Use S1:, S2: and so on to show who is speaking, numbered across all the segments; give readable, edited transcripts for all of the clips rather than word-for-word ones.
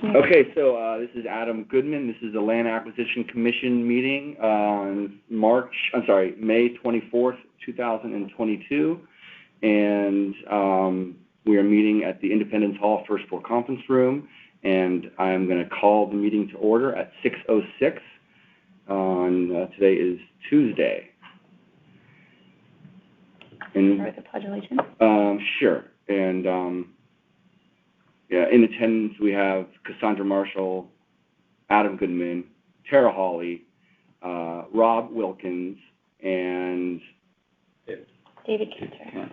S1: Okay, so this is Adam Goodman. This is the Land Acquisition Commission meeting on May 24th, 2022. And we are meeting at the Independence Hall first floor conference room. And I'm going to call the meeting to order at 6:06 on, today is Tuesday. And,
S2: start with the Pledge of Allegiance?
S1: Sure. And in attendance we have Cassandra Marshall, Adam Goodman, Tara Hawley, Rob Wilkins, and
S2: David Cantor.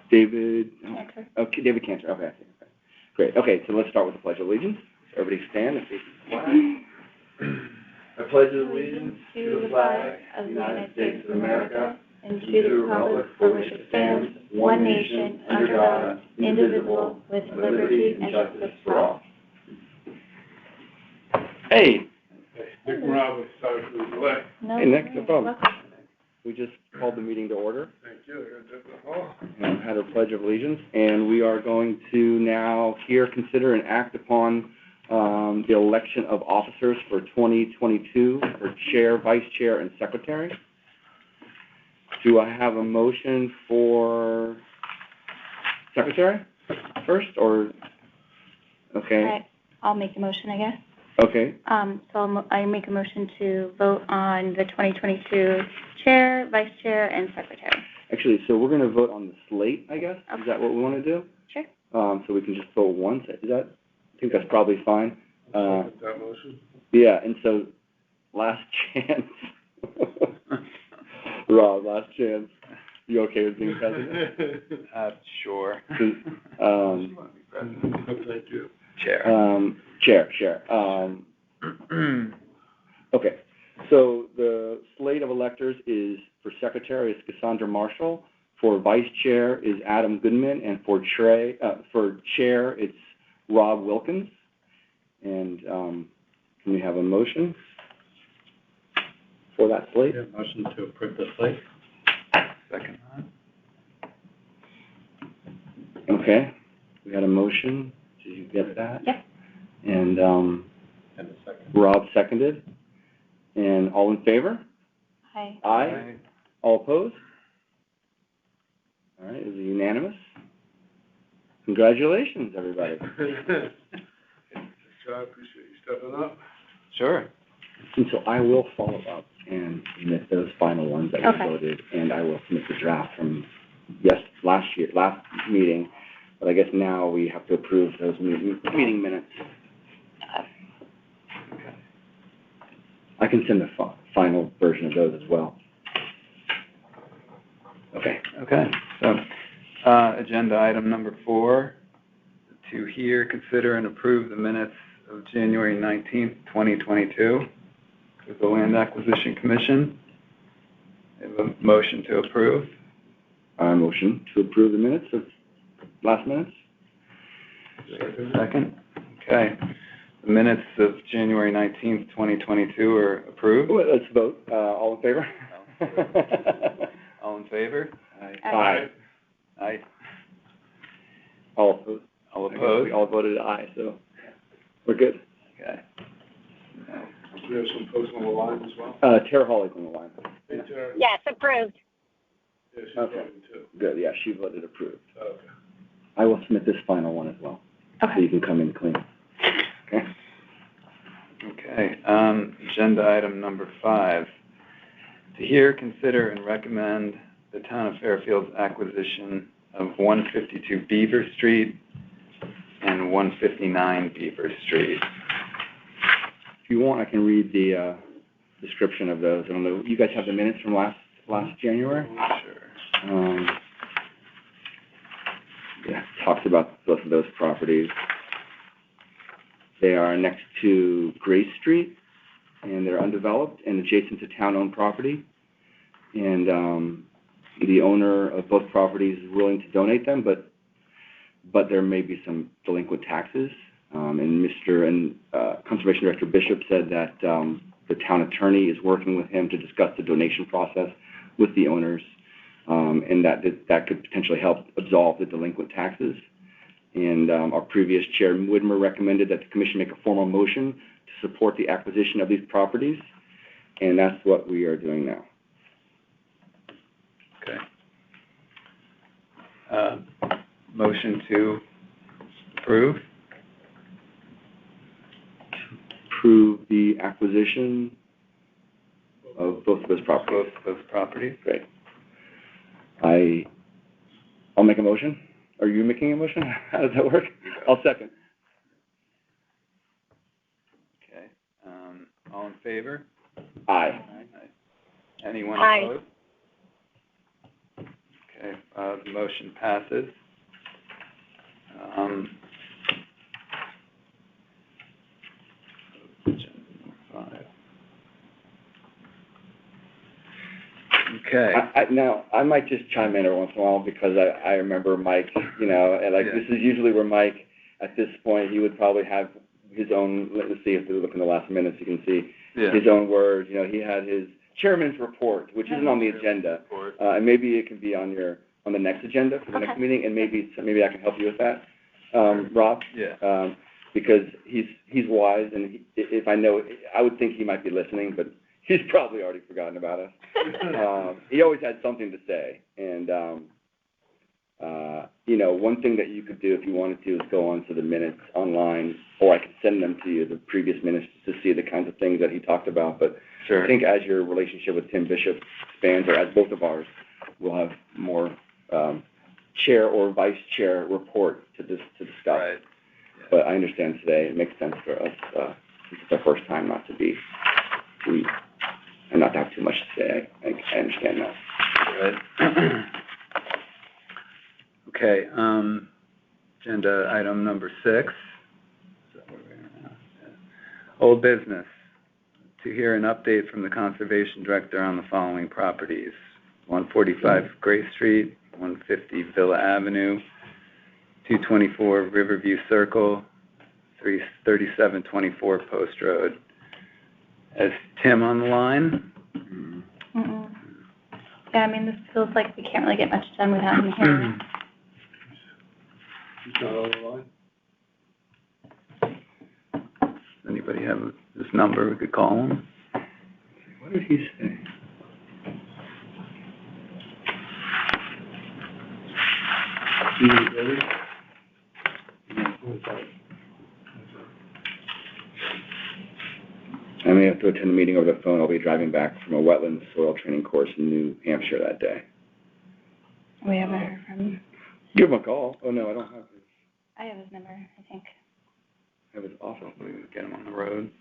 S1: David
S2: Cantor.
S1: Okay, David Cantor. Okay, great. Okay, so let's start with the Pledge of Allegiance. Everybody stand and face the flag. I pledge allegiance to the flag of the United States of America and to the republic for which it stands, one nation, under God, indivisible, with liberty and justice for all. Hey.
S3: Nick Rob, sorry for the delay.
S1: Hey, Nick, no problem. We just called the meeting to order.
S3: Thank you. I got that hall.
S1: And had our Pledge of Allegiance, and we are going to now here consider and act upon the election of officers for 2022 for chair, vice chair, and secretary. Do I have a motion for secretary first, or okay?
S2: I'll make a motion, I guess.
S1: Okay.
S2: So I make a motion to vote on the 2022 chair, vice chair, and secretary.
S1: Actually, so we're going to vote on the slate, I guess. Okay. Is that what we want to do?
S2: Sure.
S1: So we can just vote once. I think that's probably fine.
S3: That motion?
S1: Yeah, and so last chance. Rob, last chance. You okay with being president?
S4: Sure.
S3: Thank you.
S4: Chair.
S1: Okay. So the slate of electors is for secretary is Cassandra Marshall. For vice chair is Adam Goodman, and for chair it's Rob Wilkins. And can we have a motion for that slate?
S3: Yeah, motion to approve the slate.
S4: Second.
S1: Okay. We had a motion. Did you get that?
S2: Yep.
S1: And
S3: And a second.
S1: Rob seconded. And all in favor?
S2: Aye.
S1: Aye. All opposed? All right, is it unanimous? Congratulations, everybody.
S3: I appreciate you stepping up.
S4: Sure.
S1: And so I will follow up and submit those final ones that we voted, and I will submit the draft from last meeting. But I guess now we have to approve those meeting minutes.
S4: Okay.
S1: I can send the final version of those as well. Okay.
S4: So, agenda item number 4, to hear, consider, and approve the minutes of January 19th, 2022 with the Land Acquisition Commission. I have a motion to approve.
S1: I motion to approve the minutes of last minutes.
S4: Second. Okay. The minutes of January 19th, 2022 are approved.
S1: Well, let's vote. All in favor?
S4: All in favor?
S1: Aye.
S4: Aye.
S1: All opposed?
S4: All opposed?
S1: We all voted aye, so we're good.
S4: Okay.
S3: We have some folks on the line as well.
S1: Tara Hawley's on the line.
S3: Hey, Tara.
S5: Yes, approved.
S3: Yeah, she's
S1: Okay.
S3: voting too.
S1: Good, yeah, she voted approved.
S3: Okay.
S1: I will submit this final one as well, so
S2: Okay.
S1: you can come in clean. Okay?
S4: Okay. Agenda item number 5, to hear, consider, and recommend the Town of Fairfield's acquisition of 152 Beaver Street and 159 Beaver Street.
S1: If you want, I can read the description of those. I don't know, you guys have the minutes from last January?
S4: Sure.
S1: Yeah, talks about both of those properties. They are next to Grace Street, and they're undeveloped and adjacent to town-owned property. And the owner of both properties is willing to donate them, but there may be some delinquent taxes. And Conservation Director Bishop said that the town attorney is working with him to discuss the donation process with the owners, and that could potentially help absolve the delinquent taxes. And our previous chair, Whitmer, recommended that the commission make a formal motion to support the acquisition of these properties, and that's what we are doing now.
S4: Okay. Motion to approve?
S1: Approve the acquisition of both of those properties.
S4: Both those properties?
S1: Great. I'll make a motion. Are you making a motion? How does that work? I'll second.
S4: Okay. All in favor?
S1: Aye.
S4: Anyone
S5: Aye.
S4: opposed? Okay, the motion passes. Five. Okay.
S1: Now, I might just chime in every once in a while because I remember Mike, and
S4: Yeah.
S1: this is usually where Mike, at this point, he would probably have his own, let's see if we look in the last minutes, you can see his own words. He had his chairman's report, which isn't on the agenda. And maybe it can be on the next agenda for the next meeting, and maybe I can help you with that, Rob.
S4: Yeah.
S1: Because he's wise, and if I know, I would think he might be listening, but he's probably already forgotten about us. He always had something to say, and one thing that you could do if you wanted to is go on to the minutes online, or I could send them to you, the previous minutes, to see the kinds of things that he talked about. But
S4: sure.
S1: I think as your relationship with Tim Bishop expands, or as both of ours, we'll have more chair or vice chair report to discuss.
S4: Right. Yeah.
S1: But I understand today it makes sense for us, since it's our first time, not to be, and not to have too much to say. I understand that.
S4: Right. Okay, agenda item number 6. Is that where we are now? Yeah. Old business. To hear an update from the Conservation Director on the following properties: 145 Gray Street, 150 Villa Avenue, 224 Riverview Circle, 3724 Post Road. Is Tim on the line?
S2: Mm-mm. Yeah, this feels like we can't really get much done without him here.
S3: He's not on the line?
S4: Anybody have this number we could call him?
S1: What did he say?
S3: Is he in the building?
S1: I may have to attend a meeting over the phone. I'll be driving back from a wetlands soil training course in New Hampshire that day.
S2: We haven't heard from him.
S1: Give him a call. Oh, no, I don't have his.
S2: I have his number, I think.
S1: I have his office.
S4: We can get him on the road.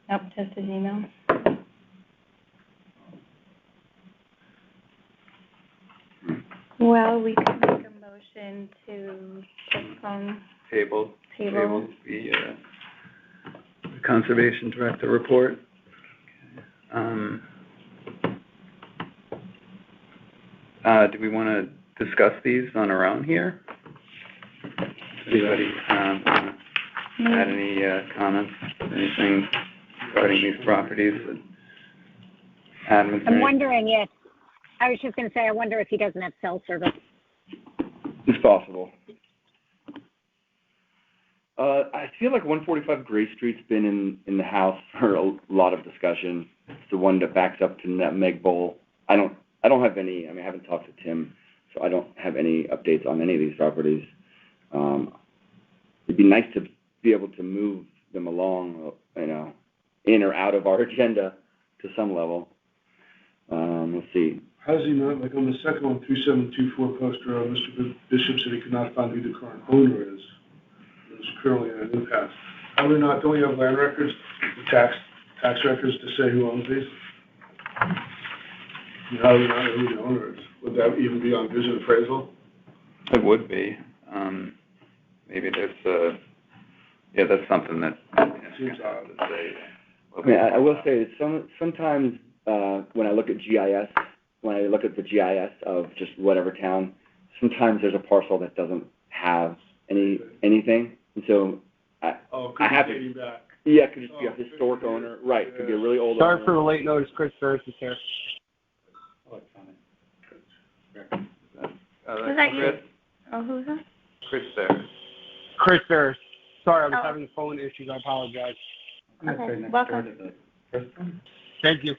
S2: Nope, just his email. Well, we could make a motion to postpone
S4: Table
S2: table.
S4: the Conservation Director report. Do we want to discuss these on our own here? Anybody had any comments, anything regarding these properties?
S5: I'm wondering if, I was just going to say, I wonder if he doesn't have cell service.
S1: It's possible. I feel like 145 Gray Street's been in the House for a lot of discussion. It's the one that backs up to Nutmeg Bowl. I don't have any, I haven't talked to Tim, so I don't have any updates on any of these properties. It'd be nice to be able to move them along, in or out of our agenda to some level. Let's see.
S3: How does he not, like on the second one, 3724 Post Road, Mr. Bishop said he could not find who the current owner is. It's currently in an impasse. Don't we have land records, the tax records to say who owns these? How do we not know who the owner is? Would that even be on vision appraisal?
S4: It would be. Maybe there's that's something that
S3: Seems odd.
S4: to say.
S1: I will say that sometimes when I look at GIS, when I look at the GIS of just whatever town, sometimes there's a parcel that doesn't have anything, and so I have to.
S3: Dating back.
S1: Yeah, it could just be a historic owner, right? It could be a really old owner.
S6: Sorry for the late notice, Chris Ferris is here.
S4: Electronic
S2: Was that you? Oh, who's that?
S4: Chris there.
S6: Chris Ferris. Sorry, I was
S2: Oh.
S6: having phone issues. I apologize.
S2: Okay, welcome.
S6: Thank you.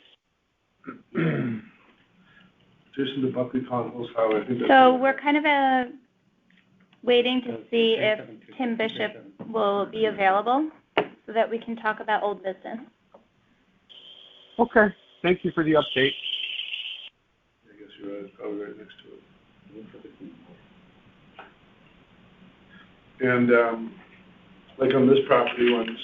S3: Just in the Buckley Pond Hills Highway, I think that's.
S2: So we're kind of waiting to see if Tim Bishop will be available so that we can talk about old business.
S6: Okay. Thank you for the update.
S3: I guess you're right, it's probably right next to it. And, like on this property, when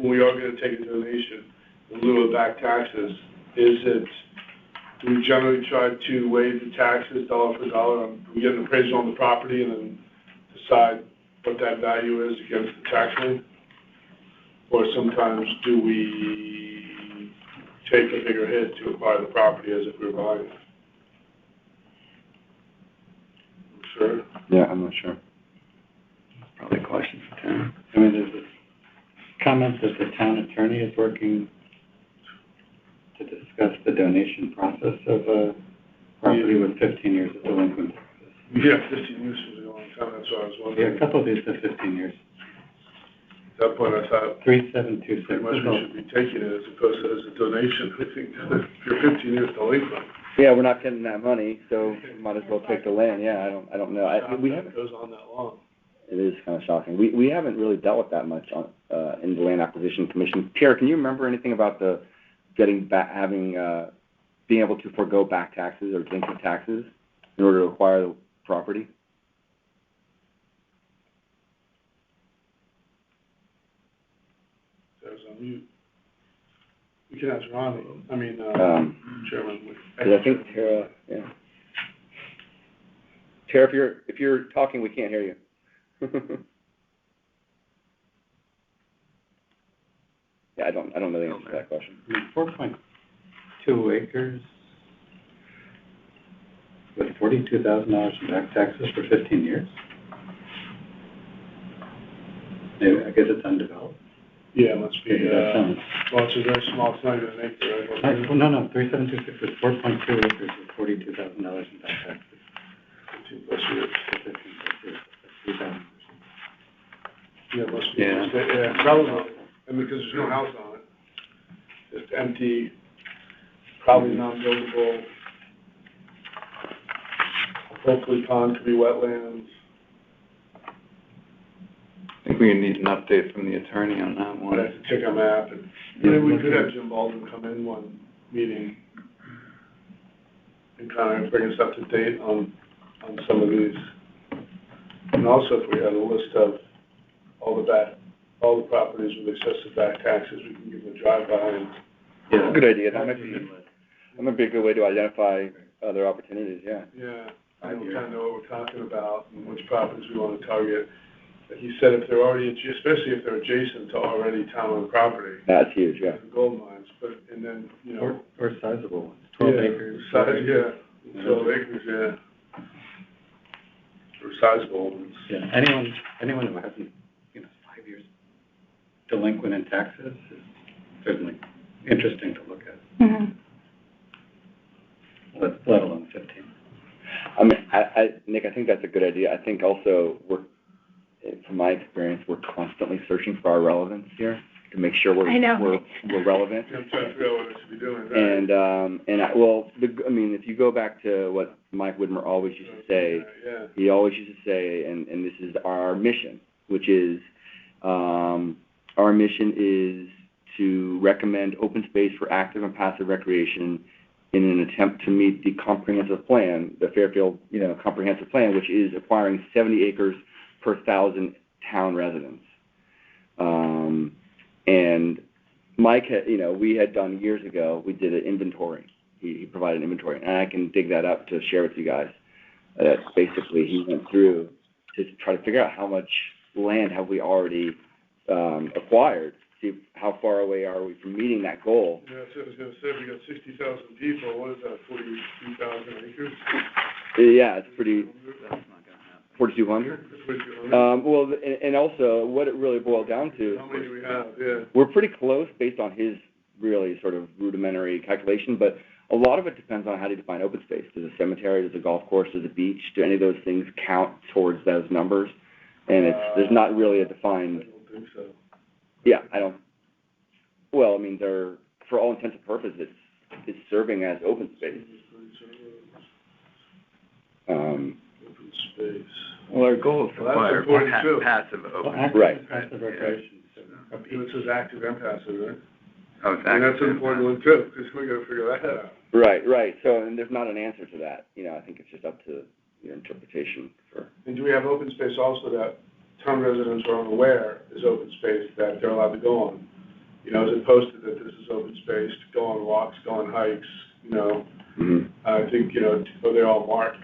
S3: we are gonna take a donation in lieu of back taxes, do we generally try to waive the taxes dollar for dollar? We get an appraisal on the property and then decide what that value is against the tax lien? Or sometimes do we take a bigger hit to acquire the property as if we were buying it? Sure.
S1: Yeah, I'm not sure.
S4: Probably a question for Tim.
S7: I mean, there's this comment that the town attorney is working to discuss the donation process of a property with 15 years of delinquent taxes.
S3: Yeah, 15 years was a long time, that's what I was
S7: Yeah,
S3: wondering.
S7: a couple of these have 15 years.
S3: At that point, I thought
S7: 3726.
S3: pretty much we should be taking it as opposed to as a donation. I think if you're 15 years delinquent.
S1: Yeah, we're not getting that money, so might as well take the land. Yeah, I don't know. We
S3: It
S1: haven't.
S3: goes on that long.
S1: It is kind of shocking. We haven't really dealt with that much on in the Land Acquisition Commission. Pierre, can you remember anything about the being able to forego back taxes or delinquent taxes in order to acquire the property?
S3: That was on mute. You can answer on, Chairman.
S1: Because I think Tara, yeah. Tara, if you're talking, we can't hear you. Yeah, I don't know the answer to that question.
S7: 4.2 acres with $42,000 in back taxes for 15 years. Maybe, I guess it's undeveloped.
S3: Yeah, it must be,
S7: Maybe that sounds.
S3: well, it's a very small, it's not even an acre, right?
S7: Well, no, 3726 was 4.2 acres with $42,000 in back taxes.
S3: 15 plus years.
S7: 15 plus years, that's 3,000.
S3: Yeah, it must be.
S4: Yeah.
S3: Yeah, probably, and because there's no house on it, just empty, probably non-buildable. Hopefully pond could be wetlands.
S4: I think we need an update from the attorney on that
S3: I'd
S4: one.
S3: have to check a map, and, we could have Jim Baldwin come in one meeting and kind of bring us up to date on some of these. And also, if we had a list of all the properties with excessive back taxes, we can give them a drive-by and.
S1: Yeah, good idea. That might be a good way to identify other opportunities, yeah.
S3: Yeah, and we kind of know what we're talking about and which properties we want to target. Like you said, if they're already, especially if they're adjacent to already town-owned property.
S1: That's huge, yeah.
S3: Gold mines, and then,
S7: Or sizable ones, 12
S3: yeah,
S7: acres.
S3: Size, yeah, 12 acres, yeah. Or sizable ones.
S7: Yeah, anyone who hasn't, 5 years delinquent in taxes is certainly interesting to look at.
S2: Mm-hmm.
S7: Let alone 15.
S1: I mean, Nick, I think that's a good idea. I think also from my experience, we're constantly searching for our relevance here to make sure we're relevant.
S3: I'm trying to figure out what I should be doing. Right?
S1: If you go back to what Mike Widmer always used to say, he always used to say, and this is our mission, which is our mission is to recommend open space for active and passive recreation in an attempt to meet the comprehensive plan, the Fairfield, comprehensive plan, which is acquiring 70 acres per 1,000 town residents. And Mike had, we had done years ago, we did an inventory. He provided an inventory, and I can dig that up to share with you guys. That's basically, he went through to try to figure out how much land have we already acquired, see how far away are we from meeting that goal.
S3: Yeah, so I was going to say, we got 60,000 people, what is that, 42,000 acres?
S1: Yeah, it's pretty,
S4: That's not gonna happen.
S1: 4,200?
S3: 4,200.
S1: And also, what it really boiled down to,
S3: How many do we have, yeah?
S1: we're pretty close based on his really sort of rudimentary calculation, but A lot of it depends on how you define open space. Does a cemetery, does a golf course, does a beach, do any of those things count towards those numbers? And there's not really a defined.
S3: I don't think so.
S1: Yeah, well, I mean, they're, for all intents and purposes, it's serving as open space.
S3: Open space.
S4: Well, our goal is to
S3: Well, that's
S4: acquire
S3: important, too.
S4: passive
S7: Well,
S4: open.
S7: active
S1: Right.
S7: and passive recreation. So,
S3: It says active and passive, right?
S4: Oh, it's
S3: And that's
S4: active
S3: an
S4: and
S3: important
S4: passive.
S3: one too, because we gotta figure that out.
S1: Right. So, and there's not an answer to that. I think it's just up to your interpretation for.
S3: And do we have open space also that town residents are unaware is open space that they're allowed to go on? Is it posted that this is open space, to go on walks, go on hikes,
S1: Mm-hmm.
S3: I think, they're all marked.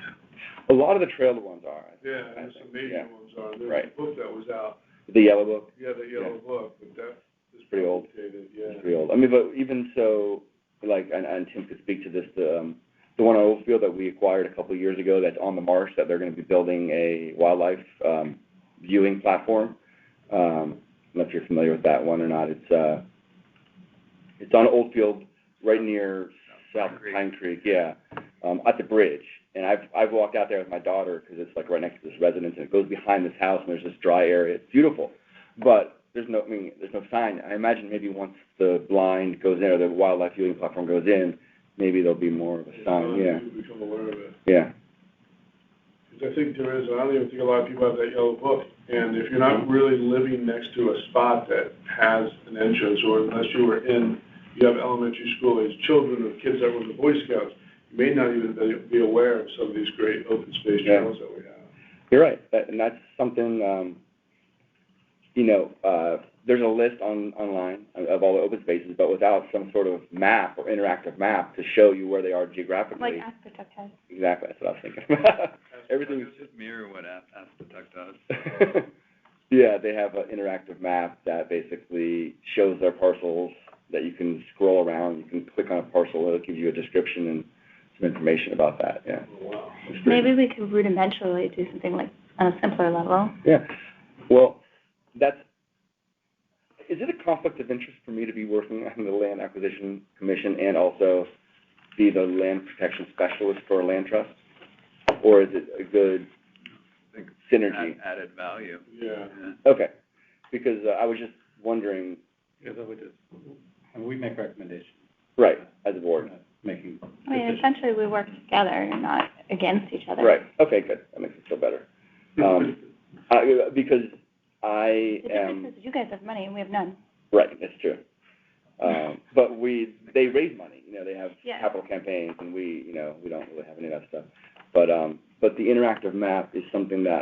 S1: A lot of the trail ones are.
S3: Yeah, and some major ones are. There's
S1: Right.
S3: a book that was out,
S1: The yellow book.
S3: the yellow book, but that is
S1: Pretty old.
S3: outdated, yeah.
S1: It's pretty old. I mean, but even so, like, and Tim could speak to this, the one on Oldfield that we acquired a couple of years ago that's on the marsh, that they're going to be building a wildlife viewing platform. I don't know if you're familiar with that one or not. It's on Oldfield, right near South Pine Creek, yeah, at the bridge. And I've walked out there with my daughter because it's like right next to this residence, and it goes behind this house, and there's this dry area. It's beautiful, but there's no sign. I imagine maybe once the blind goes in or the wildlife viewing platform goes in, maybe there'll be more of a sign. Yeah.
S3: People become aware of it.
S1: Yeah.
S3: Because I think there is, I don't even think a lot of people have that yellow book. And if you're not really living next to a spot that has an entrance, or unless you have elementary school age children or kids that were in the Boy Scouts, you may not even be aware of some of these great open space trails that we have.
S1: You're right. And that's something, there's a list online of all the open spaces, but without some sort of map or interactive map to show you where they are geographically.
S2: Like Aspetuck has.
S1: Exactly, that's what I was thinking about. Everything's
S4: just mirror what Aspetuck does.
S1: Yeah, they have an interactive map that basically shows their parcels that you can scroll around. You can click on a parcel, it'll give you a description and some information about that, yeah.
S3: Oh, wow.
S2: Maybe we could rudimentarily do something like on a simpler level.
S1: Yeah, well, is it a conflict of interest for me to be working on the Land Acquisition Commission and also be the land protection specialist for a land trust? Or is it a good synergy?
S4: Added value.
S3: Yeah.
S1: Okay, because I was just wondering.
S7: Yeah, we make recommendations.
S1: Right, as a board.
S7: Making
S2: I mean,
S7: decisions.
S2: essentially we work together and not against each other.
S1: Right, okay, good, that makes me feel better. Because I
S2: The
S1: am.
S2: difference is you guys have money and we have none.
S1: Right, that's true. But they raise money, they have
S2: Yeah.
S1: capital campaigns, and we don't really have any of that stuff. But the interactive map is something that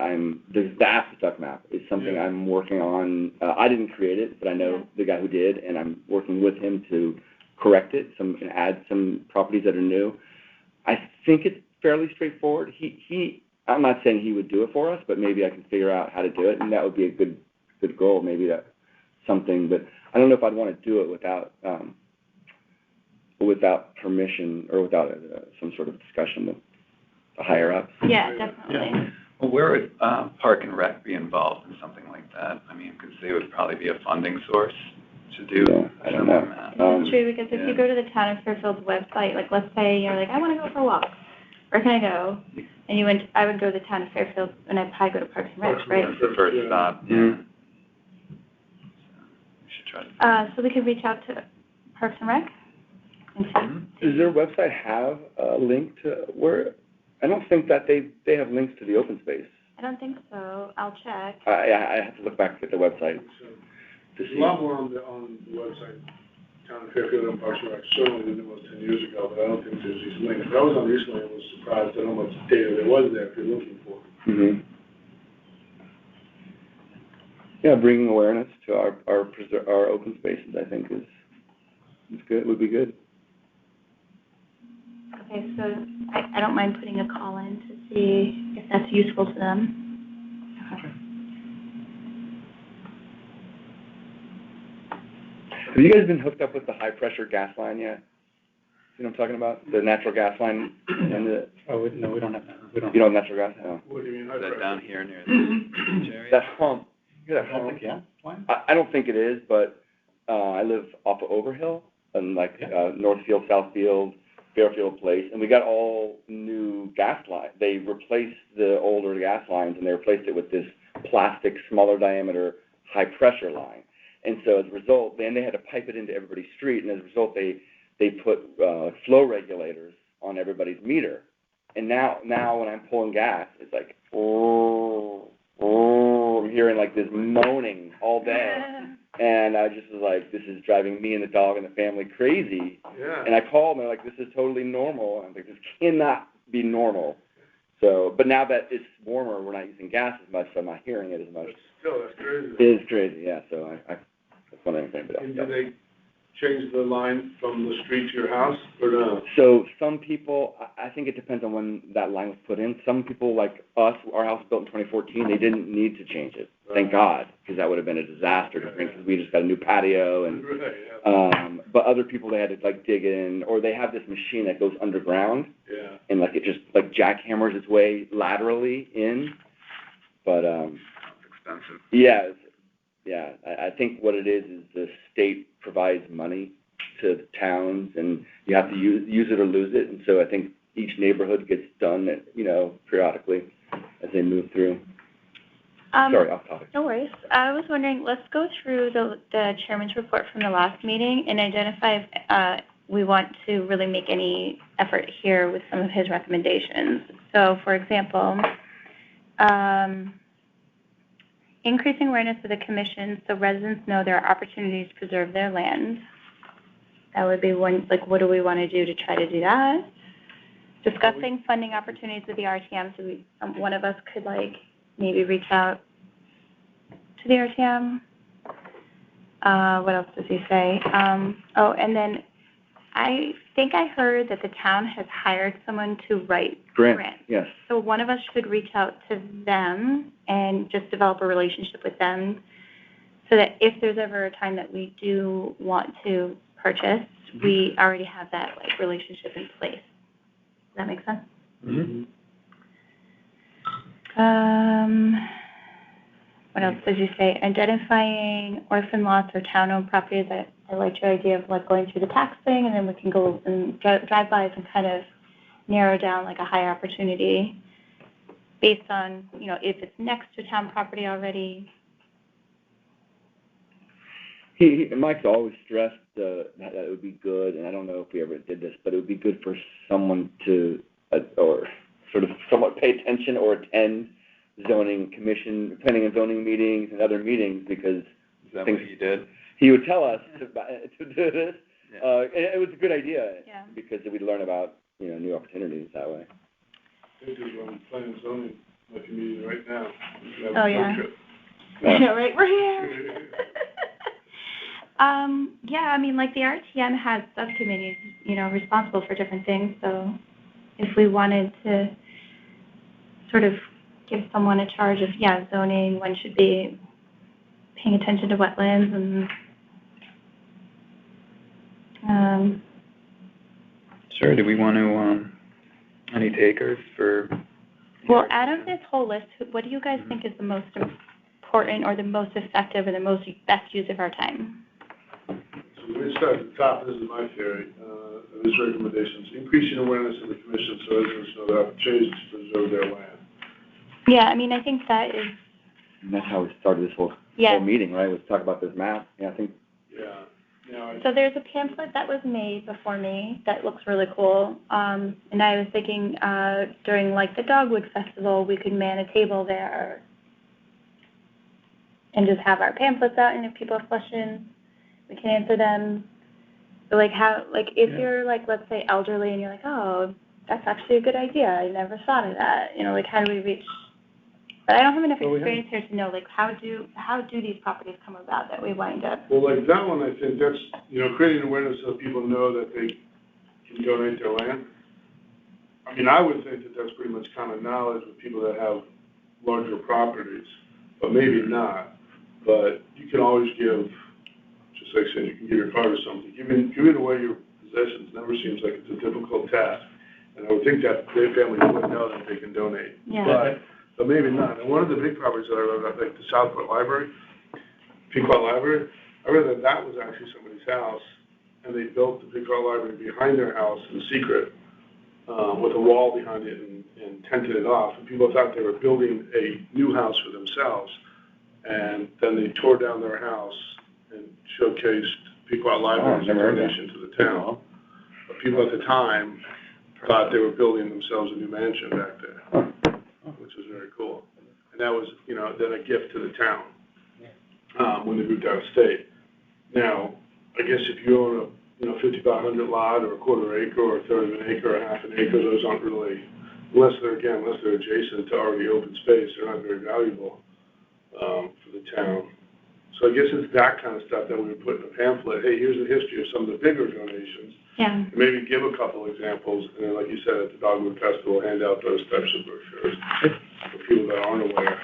S1: the Aspetuck map is something
S3: Yeah.
S1: I'm working on. I didn't create it, but I know the guy who did, and I'm working with him to correct it, and add some properties that are new. I think it's fairly straightforward. I'm not saying he would do it for us, but maybe I can figure out how to do it, and that would be a good goal. Maybe that's something, but I don't know if I'd want to do it without permission or without some sort of discussion with the higher ups.
S2: Yeah, definitely.
S4: Well, where would Park and Rec be involved in something like that? I mean, because they would probably be a funding source to do
S1: Yeah, I don't know.
S4: that.
S2: It's true, because if you go to the town of Fairfield's website, like let's say you're like, I want to go for a walk. Where can I go? And I would go to the town of Fairfield, and I'd probably go to Parks and Rec, right?
S4: That's the first stop, yeah.
S1: Mhm.
S4: We should try to.
S2: So we could reach out to Parks and Rec and see.
S1: Does their website have a link to where? I don't think that they have links to the open space.
S2: I don't think so. I'll check.
S1: I have to look back at the website to
S3: There's a
S1: see.
S3: lot more on the website, Town of Fairfield and Parks and Rec, certainly than it was 10 years ago, but I don't think there's these links. But I was on recently and was surprised at how much data there was there if you're looking for it.
S1: Mm-hmm. Yeah, bringing awareness to our open spaces, I think is good. Would be good.
S2: Okay, so I don't mind putting a call in to see if that's useful to them. Okay.
S1: Have you guys been hooked up with the high pressure gas line yet? You know what I'm talking about? The natural gas line and the.
S7: Oh, no, we don't have that. We don't.
S1: You don't have natural gas? No.
S3: What do you mean?
S4: Is that down here near the beach area?
S1: That hump. You know that
S7: That's
S1: hump?
S7: the gas line?
S1: I don't think it is, but I live off of Overhill and Northfield, Southfield. Fairfield Place, and we got all new gas lines. They replaced the older gas lines, and they replaced it with this plastic, smaller diameter, high-pressure line. And so as a result, then they had to pipe it into everybody's street, and as a result, they put flow regulators on everybody's meter. And now when I'm pulling gas, it's like, oh, I'm hearing like this moaning all day. And I just was like, this is driving me and the dog and the family crazy.
S3: Yeah.
S1: And I called, and they're like, this is totally normal. And I'm like, this cannot be normal. So, but now that it's warmer, we're not using gas as much, so I'm not hearing it as much.
S3: But still, that's crazy.
S1: It is crazy, yeah. So I that's one thing.
S3: And do they change the line from the street to your house, or no?
S1: So some people, I think it depends on when that line was put in. Some people like us, our house was built in 2014, they didn't need to change it. Thank God, because that would have been a disaster to bring, because we just got a new patio. And but other people, they had to like dig in, or they have this machine that goes underground.
S3: Yeah.
S1: And like it just like jackhammers its way laterally in. But
S4: It's expensive.
S1: yeah, I think what it is the state provides money to the towns, and you have to use it or lose it. And so I think each neighborhood gets done, periodically as they move through. Sorry, off topic.
S2: No worries. I was wondering, let's go through the chairman's report from the last meeting and identify if we want to really make any effort here with some of his recommendations. So, for example, increasing awareness of the commission so residents know there are opportunities to preserve their land. That would be one, like, what do we want to do to try to do that? Discussing funding opportunities with the RTM, so one of us could, like, maybe reach out to the RTM. What else does he say? And then I think I heard that the town has hired someone to write grants.
S1: Yes.
S2: So one of us should reach out to them and just develop a relationship with them so that if there's ever a time that we do want to purchase, we already have that like relationship in place. Does that make sense?
S3: Mm-hmm.
S2: What else did you say? Identifying orphan lots or town-owned properties. I liked your idea of like going through the tax thing, and then we can go and drive-bys and kind of narrow down like a higher opportunity based on, if it's next to town property already.
S1: Mike's always stressed that it would be good, and I don't know if we ever did this, but it would be good for someone to, or sort of somewhat pay attention or attend zoning commission, planning and zoning meetings and other meetings, because
S4: Is that what you did?
S1: he would tell us to do this.
S4: Yeah.
S1: And it was a good idea,
S2: Yeah.
S1: because we'd learn about new opportunities that way.
S3: I think there's one planning and zoning like a meeting right now.
S2: Oh, yeah. Yeah, right, we're here. Like the RTM has subcommittees, responsible for different things. So if we wanted to sort of give someone a charge of, zoning, one should be paying attention to wetlands and,
S4: Sure. Do we want to, any takers for?
S2: well, out of this whole list, what do you guys think is the most important or the most effective or the best use of our time?
S3: So we start at the top. This is my theory. His recommendations: increasing awareness of the commission so residents know the opportunities to preserve their land.
S2: Yeah, I think that is.
S1: And that's how we started this whole meeting, right? Was talk about this map. Yeah, I think.
S3: Yeah.
S2: So there's a pamphlet that was made before me that looks really cool. And I was thinking during like the Dogwood Festival, we could man a table there and just have our pamphlets out, and if people have questions, we can answer them. But if you're like, let's say elderly and you're like, oh, that's actually a good idea. I never thought of that. How do we reach? But I don't have enough experience here to know, like, how do these properties come about that we wind up?
S3: Well, like that one, I think that's, creating awareness so people know that they can donate their land. I would think that that's pretty much common knowledge with people that have larger properties, but maybe not. But you can always give, just like saying you can give your car to somebody. Giving away your possessions never seems like it's a difficult task. And I would think that their family would know that they can donate.
S2: Yeah.
S3: But maybe not. And one of the big properties that I read about, like the Southport Library, Pequot Library, I read that was actually somebody's house, and they built the big art library behind their house in secret, with a wall behind it and tented it off. And people thought they were building a new house for themselves. And then they tore down their house and showcased Pequot Library as a donation to the town. But people at the time thought they were building themselves a new mansion back there, which was very cool. And that was, you know, then a gift to the town, when they moved out of state. Now, I guess if you own a, 50 by 100 lot or a quarter acre or a third of an acre or half an acre, those aren't really, unless they're adjacent to already open space, they're not very valuable, for the town. So I guess it's that kind of stuff that we would put in a pamphlet. Hey, here's the history of some of the bigger donations.
S2: Yeah.
S3: And maybe give a couple examples, and then, like you said, at the Dogwood Festival, hand out those types of brochures for people that aren't aware.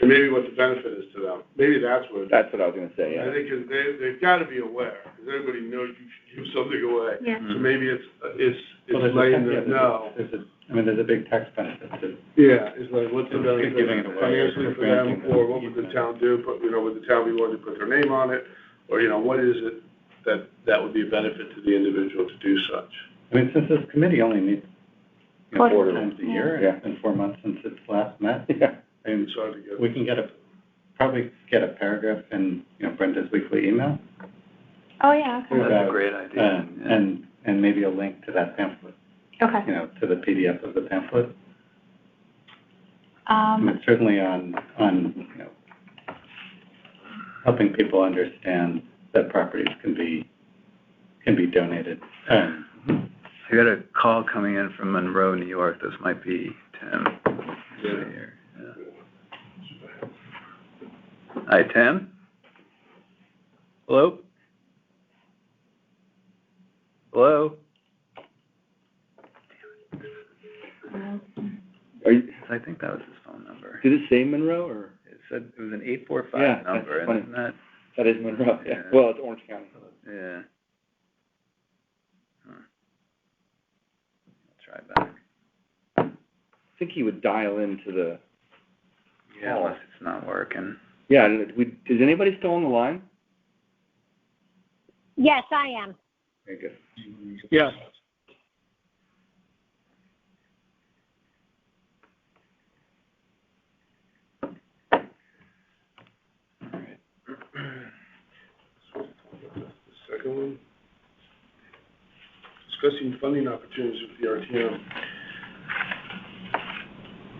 S3: And maybe what the benefit is to them. Maybe that's what it is.
S1: That's what I was gonna say, yeah.
S3: I think they've got to be aware, because everybody knows you should give something away.
S2: Yeah.
S3: So maybe it's
S7: Well,
S3: letting them know.
S7: There's a big tax benefit to.
S3: Yeah, it's like, what's the
S7: It's
S3: benefit
S7: giving it away
S3: financially
S7: or
S3: for them,
S7: granting
S3: or
S7: them.
S3: what would the town do? Would the town be willing to put their name on it? Or, what is it that would be a benefit to the individual to do such?
S7: I mean, since this committee only meets 4
S2: Quarterly.
S7: times a year,
S1: Yeah.
S7: and it's been 4 months since it's last met,
S1: Yeah.
S7: I mean,
S3: It's hard to get.
S7: we can probably get a paragraph in, Brenda's weekly email.
S2: Oh, yeah, okay.
S4: That's a great idea.
S7: And maybe a link to that pamphlet,
S2: Okay.
S7: to the PDF of the pamphlet. And certainly on helping people understand that properties can be donated.
S4: I got a call coming in from Monroe, New York. This might be Tim.
S3: Yeah.
S4: Hi, Tim. Hello? Hello? I think that was his phone number.
S1: Did it say Monroe, or?
S4: It said it was an 845
S1: Yeah, that's
S4: number,
S1: funny.
S4: and isn't that?
S1: That is Monroe, yeah.
S4: Yeah.
S1: Well, it's Orange County.
S4: Yeah. I'll try back.
S1: I think he would dial into the,
S4: Yeah, unless it's not working.
S1: yeah, is anybody still on the line?
S5: Yes, I am.
S1: Very good.
S6: Yes.
S3: The second one, discussing funding opportunities with the RTM.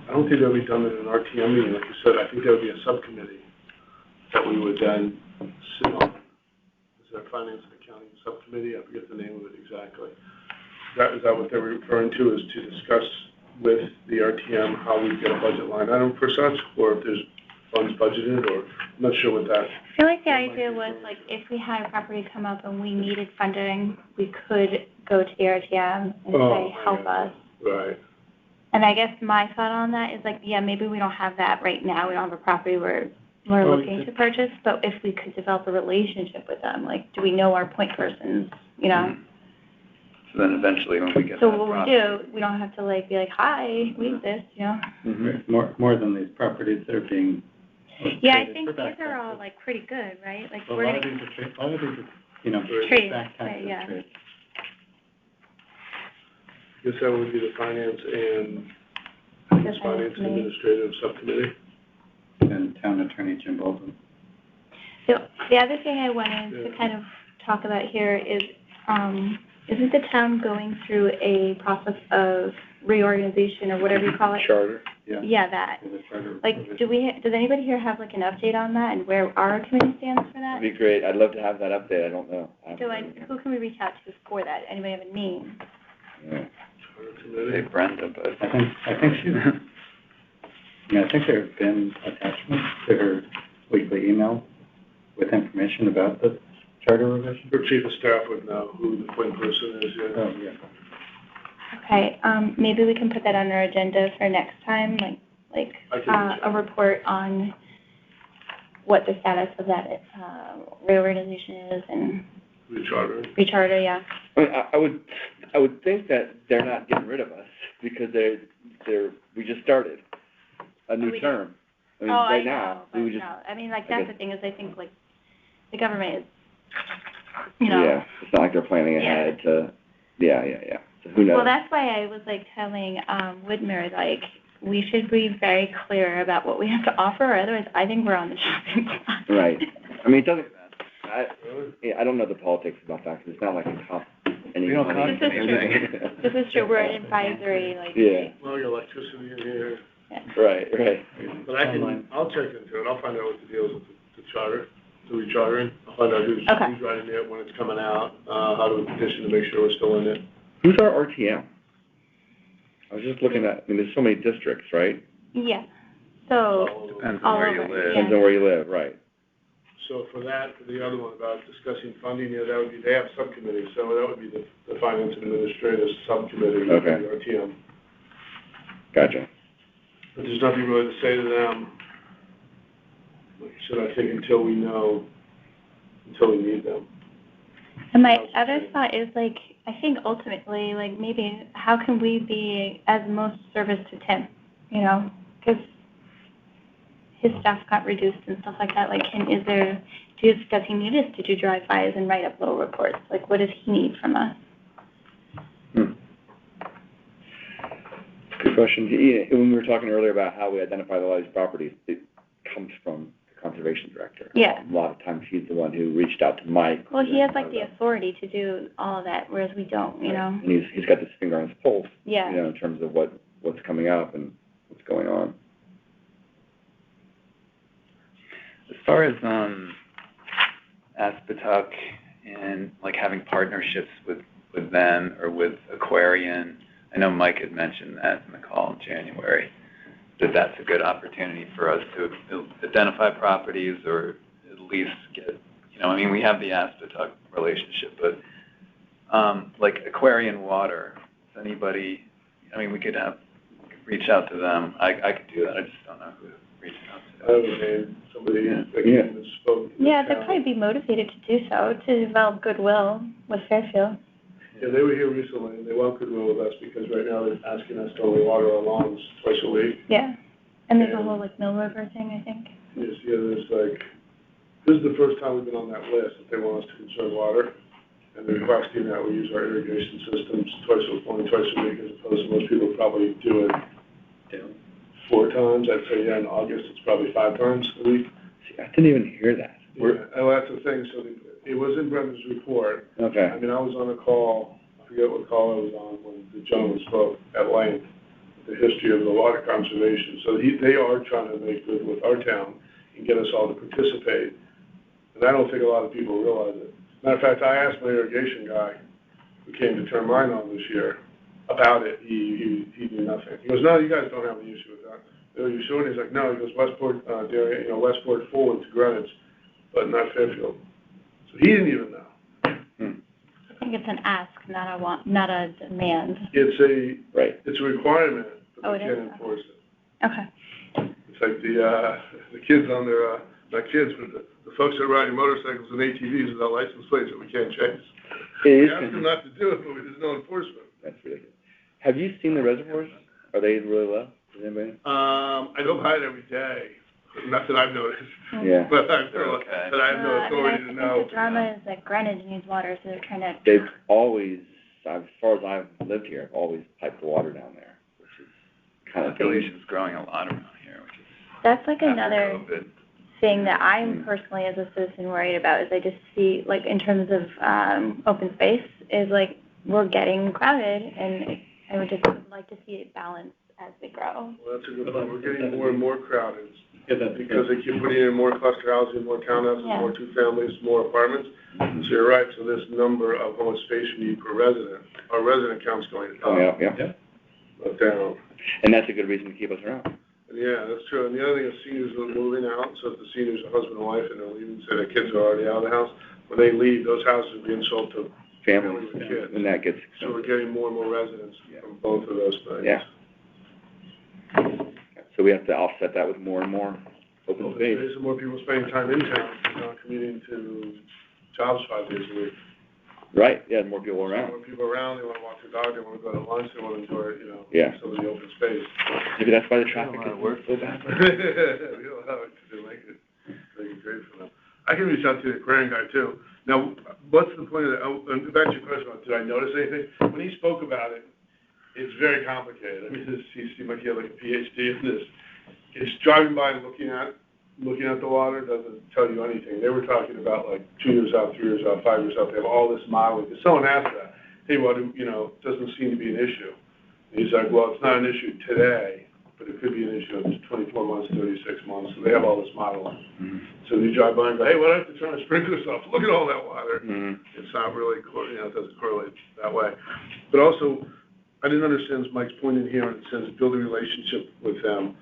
S3: I don't think that would be done in an RTM meeting, like you said. I think that would be a subcommittee that we would then sit on. Is that Finance and Accounting Subcommittee? I forget the name of it exactly. Is that what they're referring to, is to discuss with the RTM how we get a budget line item for such, or if there's funds budgeted, or I'm not sure what that.
S2: I feel like the idea was, like, if we had a property come up and we needed funding, we could go to the RTM and say, help us.
S3: Right.
S2: And I guess my thought on that is, like, yeah, maybe we don't have that right now. We don't have a property we're looking to purchase, but if we could develop a relationship with them, like, do we know our point persons,
S4: So then eventually when we get
S2: So
S4: that
S2: what we
S4: property-
S2: do, we don't have to, like, be like, hi, we exist,
S7: More than these properties that are being.
S2: Yeah, I
S7: traded
S2: think
S7: for
S2: these
S7: back
S2: are all,
S7: taxes.
S2: like, pretty good, right? Like,
S7: Well,
S2: we're
S7: a lot of
S2: gonna,
S7: these are,
S2: Trades,
S7: back taxes
S2: right, yeah.
S7: trades.
S3: I guess that would be the Finance and,
S2: The
S3: Finance
S2: Finance
S3: and
S2: Committee.
S3: Administrative Subcommittee.
S7: And Town Attorney Jim Bolden.
S2: the other thing I wanted to kind of talk about here is, isn't the town going through a process of reorganization or whatever you call it?
S1: Charter.
S2: Yeah, that.
S7: There's a charter
S2: Like,
S7: revision.
S2: does anybody here have, like, an update on that and where our committee stands for that?
S1: That'd be great. I'd love to have that update. I don't know.
S2: Who can we reach out to for that? Anybody have a name?
S1: Yeah.
S3: Charter
S4: Say
S3: Committee.
S4: Brenda, but
S7: I think she's, I think there have been attachments to her weekly email with information about the charter revision.
S3: Her chief of staff would know who the point person is, yeah.
S7: Oh, yeah.
S2: Okay, maybe we can put that on our agenda for next time, like
S3: I can reach
S2: a
S3: out.
S2: report on what the status of that reorganization is and recharter, yeah.
S1: I mean, I would think that they're not getting rid of us because we just started a new
S2: We
S1: term. I mean,
S2: Oh,
S1: right
S2: I
S1: now,
S2: know, but
S1: we would just,
S2: no, I mean, like,
S1: I
S2: that's
S1: guess-
S2: the thing is, I think, like, the government is you know.
S1: Yeah, it's not like they're planning ahead to, yeah. So who knows?
S2: Well, that's why I was like telling Whitmer, like, we should be very clear about what we have to offer, or otherwise I think we're on the chopping block.
S1: Right. I mean, it doesn't, I don't know the politics about that, because it's not like it costs any
S4: We don't
S1: money.
S4: cost
S2: anything. This is true, we're an advisory, like.
S1: Yeah,
S3: Well, your electricity in here,
S1: right.
S3: but I'll check into it, I'll find out what the deal is with the charter, the rechartering. I'll find out who's writing it, when it's coming out, how do we petition to make sure we're still in it.
S1: Who's our RTM? I was just looking at, I mean, there's so many districts, right?
S2: Yeah, so.
S4: Depends
S2: all
S4: on where you
S2: over,
S4: live.
S1: Depends on where you live, right.
S3: So for that, for the other one about discussing funding, that would be, they have subcommittee, so that would be the Finance and Administrative Subcommittee, would be
S1: Okay.
S3: the RTM.
S1: Gotcha.
S3: But there's nothing really to say to them, should I think until we need them.
S2: And my other thought is, like, I think ultimately, like, maybe how can we be as most service to Tim, you know? Because his staff got reduced and stuff like that. Like, does he need us to do drive-bys and write up little reports? Like, what does he need from us?
S1: Good question. When we were talking earlier about how we identify the largest properties, it comes from the conservation director.
S2: Yeah.
S1: A lot of times he's the one who reached out to Mike.
S2: Well, he has, like, the authority to do all of that, whereas we don't, you know?
S1: And he's got this finger on his pulse,
S2: Yeah.
S1: you know, in terms of what's coming up and what's going on.
S4: As far as Aspetuck and like having partnerships with them or with Aquarian, I know Mike had mentioned that in the call in January, that's a good opportunity for us to identify properties or at least get, you know, I mean, we have the Aspetuck relationship, but like Aquarian Water, if anybody, I mean, we could reach out to them. I could do that. I just don't know who to reach out to.
S3: I would name somebody that spoke.
S2: Yeah, they'd probably be motivated to do so, to develop goodwill with Fairfield.
S3: Yeah, they were here recently, and they want goodwill with us, because right now they're asking us to only water our lawns twice a week.
S2: Yeah, and there's a whole, like, Mill River thing, I think.
S3: Yes, yeah, there's like, this is the first time we've been on that list, that they want us to conserve water, and they're requesting that we use our irrigation systems only twice a week, as opposed to most people probably do it 4 times. I'd say, yeah, in August, it's probably 5 times a week.
S1: See, I didn't even hear that.
S3: Yeah, and that's the thing, so it was in Brenda's report.
S1: Okay.
S3: I mean, I was on a call, I forget what call I was on, when the gentleman spoke at length, the history of the water conservation. So they are trying to make good with our town and get us all to participate. And I don't think a lot of people realize it. Matter of fact, I asked my irrigation guy, who came to turn mine on this year, about it. He knew nothing. He goes, no, you guys don't have an issue with that. Are you sure? And he's like, no. He goes, Westport, Westport forward to Greenwich, but not Fairfield. So he didn't even know.
S2: I think it's an ask, not a demand.
S3: It's a requirement, but
S2: Oh,
S3: they
S2: it
S3: can't
S2: is?
S3: enforce it.
S2: Okay.
S3: It's like the kids on their, not kids, but the folks that are riding motorcycles and ATVs without license plates that we can't chase. We ask them not to do it, but there's no enforcement.
S1: That's ridiculous. Have you seen the reservoirs? Are they really low? Does anybody know?
S3: I go by it every day. Not that I've noticed.
S1: Yeah.
S3: But I have no authority to know.
S2: I think the drama is that Greenwich needs water, so they're trying to.
S1: They've always, as far as I've lived here, always piped the water down there, which is kind of
S4: Population's growing a lot around here, which is
S2: That's like
S4: after
S2: another
S4: COVID.
S2: thing that I'm personally, as a citizen, worried about. Is I just see, like, in terms of open space, is like we're getting crowded, and I would just like to see it balanced as we grow.
S3: Well, that's a good point. We're getting more and more crowded.
S7: Yeah, that's
S3: Because they keep putting in more cluster housing, more townhouses,
S2: Yeah.
S3: more 2 families, more apartments. So you're right, so this number of how much space we need per resident, our resident count's going up,
S1: yeah.
S3: not down.
S1: And that's a good reason to keep us around.
S3: And yeah, that's true. And the other thing is seniors are moving out, so if the seniors are husband and wife and they're leaving, say their kids are already out of the house, when they leave, those houses are being sold to
S1: Families,
S3: with kids.
S1: and that gets
S3: So we're
S1: expensive.
S3: getting more and more residents from both of those things.
S1: Yeah. So we have to offset that with more and more open space.
S3: There's more people spending time in town, not commuting to jobs 5 days a week.
S1: Right, yeah, more people around.
S3: More people around, they want to walk their dog, they want to go to lunch, they want to enjoy,
S1: Yeah.
S3: some of the open space.
S1: Maybe that's why the traffic is so bad.
S3: We don't have it to make it great for them. I can reach out to the aquarium guy too. Now, what's the point of that? Oh, and back to your question about, did I notice anything? When he spoke about it, it's very complicated. I mean, he seemed like he had like a PhD in this. It's driving by and looking at the water doesn't tell you anything. They were talking about like 2 years out, 3 years out, 5 years out. They have all this modeling. Because someone asked that, hey, what, doesn't seem to be an issue. And he's like, well, it's not an issue today, but it could be an issue in 24 months, 36 months. So they have all this modeling. Mm-hmm. So you drive by and go, hey, why do I have to turn the sprinklers off? Look at all that water. Mm-hmm. It's not really, it doesn't correlate that way. But also, I didn't understand Mike's point in here, and it says build a relationship with them.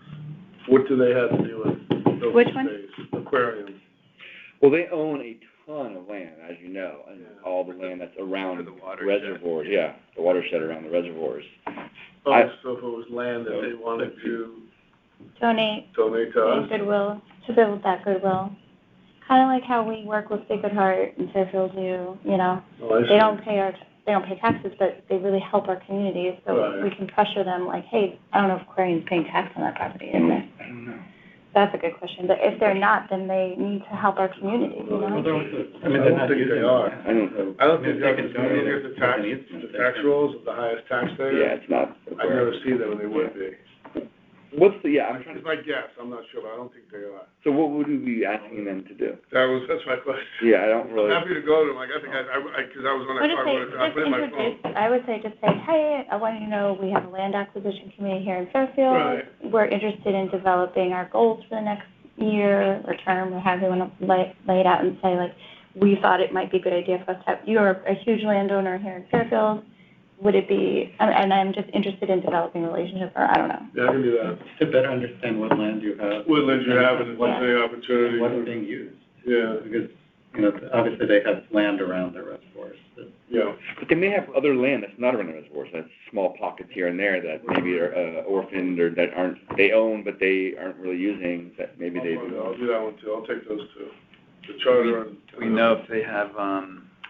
S3: What do they have to do with open
S2: Which one?
S3: space? Aquarium.
S1: Well, they own a ton of land, as you know, and all the land that's around
S4: the watershed.
S1: reservoirs. Yeah, the watershed around the reservoirs.
S3: Oh, so if it was land that they wanted to
S2: Donate
S3: to us?
S2: goodwill, to build that goodwill. Kind of like how we work with Sacred Heart and Fairfield do,
S3: Oh, I see.
S2: they don't pay taxes, but they really help our communities, so
S3: Right.
S2: we can pressure them like, hey, I don't know if Aquarium's paying tax on that property, isn't it?
S1: I don't know.
S2: That's a good question, but if they're not, then they need to help our community,
S7: Well, they're also, I
S3: I
S7: mean, they're
S3: don't
S7: not
S3: think
S7: using
S3: they
S7: it.
S3: are.
S1: I don't know.
S3: I don't
S7: I mean,
S3: think
S7: they
S3: that
S7: can
S3: was
S7: donate it
S3: the
S7: as an easement.
S3: the tax rolls of the highest taxpayer.
S1: Yeah, it's not.
S3: I never see them, and they would be.
S1: What's the, I'm trying
S3: It's
S1: to,
S3: my guess, I'm not sure, but I don't think they are.
S1: so what would we be asking them to do?
S3: That's my question.
S1: Yeah, I don't really.
S3: I'm happy to go to them, like, I think because I was on that car, I put in my phone.
S2: I would say, hey, I want you to know we have a land acquisition committee here in Fairfield.
S3: Right.
S2: We're interested in developing our goals for the next year or term, or however you want to lay it out and say, like, we thought it might be a good idea for us to have, you're a huge landowner here in Fairfield. Would it be, and I'm just interested in developing a relationship, or I don't know.
S3: Yeah, I can do that.
S7: To better understand what land you have.
S3: What land you have and what's the opportunity.
S7: And what is being used.
S3: Yeah,
S7: Because, obviously they have land around their reservoirs.
S3: yeah.
S1: But they may have other land that's not around the reservoirs, that's small pockets here and there that maybe are orphaned or that they own, but they aren't really using, that maybe they do.
S3: I'll do that one too, I'll take those two. The charter and.
S4: Do we know if they have,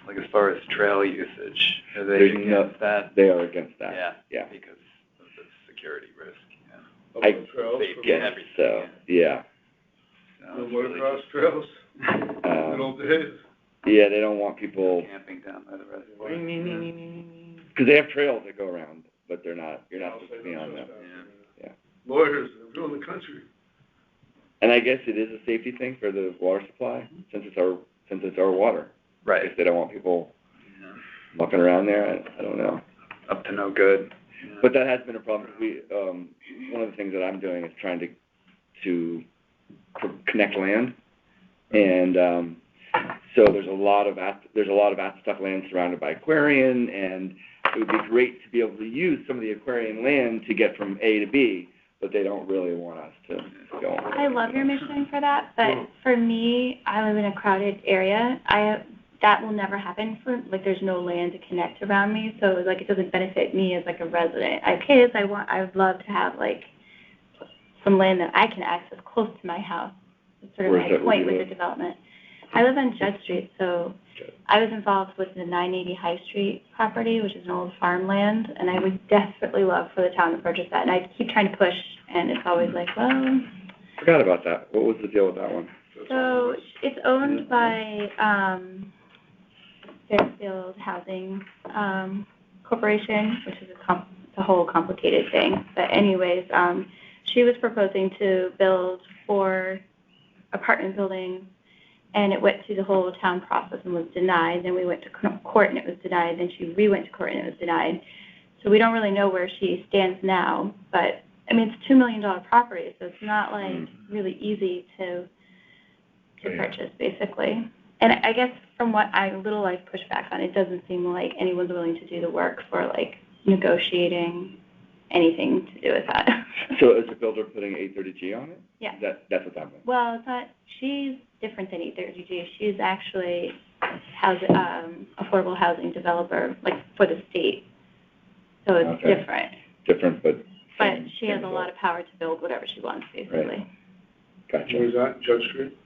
S4: like as far as trail usage, are they
S1: There's
S4: against that?
S1: They are against that.
S4: Yeah, because of the security risk, yeah.
S1: I
S3: Trails.
S4: Safety
S1: guess
S4: and everything,
S1: so, yeah.
S4: So
S3: The
S4: it's really
S3: motocross
S4: just
S3: trails, good old days.
S1: Yeah, they don't want people,
S4: camping down by the reservoir.
S1: because they have trails that go around, but you're not supposed to be on them. Yeah.
S3: Lawyers, they're ruling the country.
S1: And I guess it is a safety thing for the water supply, since it's our water.
S4: Right.
S1: If they don't want people
S4: Yeah.
S1: mucking around there, I don't know.
S4: Up to no good. Yeah.
S1: But that has been a problem. One of the things that I'm doing is trying to connect land, and so there's a lot of Aztec land surrounded by Aquarian, and it would be great to be able to use some of the Aquarian land to get from A to B, but they don't really want us to go on.
S2: I love your mission for that, but for me, I live in a crowded area. That will never happen there's no land to connect around me, so it doesn't benefit me as a resident. I have kids, I would love to have some land that I can access close to my house. That's sort of my point with the development. I live on Judd Street, so I was involved with the 980 High Street property, which is an old farmland, and I would desperately love for the town to purchase that. And I keep trying to push, and it's always
S1: Forgot about that. What was the deal with that one?
S2: So it's owned by Fairfield Housing Corporation, which is a whole complicated thing. But anyways, she was proposing to build 4 apartment buildings, and it went through the whole town process and was denied. Then we went to court and it was denied. Then she went to court and it was denied. So we don't really know where she stands now. But I mean, it's a $2 million property, so it's not really easy to purchase, basically. And I guess from what I've pushed back on, it doesn't seem like anyone's willing to do the work for negotiating anything to do with that.
S1: So is the builder putting 830G on it?
S2: Yeah.
S1: That's what's happening.
S2: Well, it's not. She's different than 830G. She's actually affordable housing developer, for the state. So it's different.
S1: Different, but.
S2: But she has a lot of power to build whatever she wants, basically.
S1: Right. Gotcha.
S3: Where's that, Judge Street?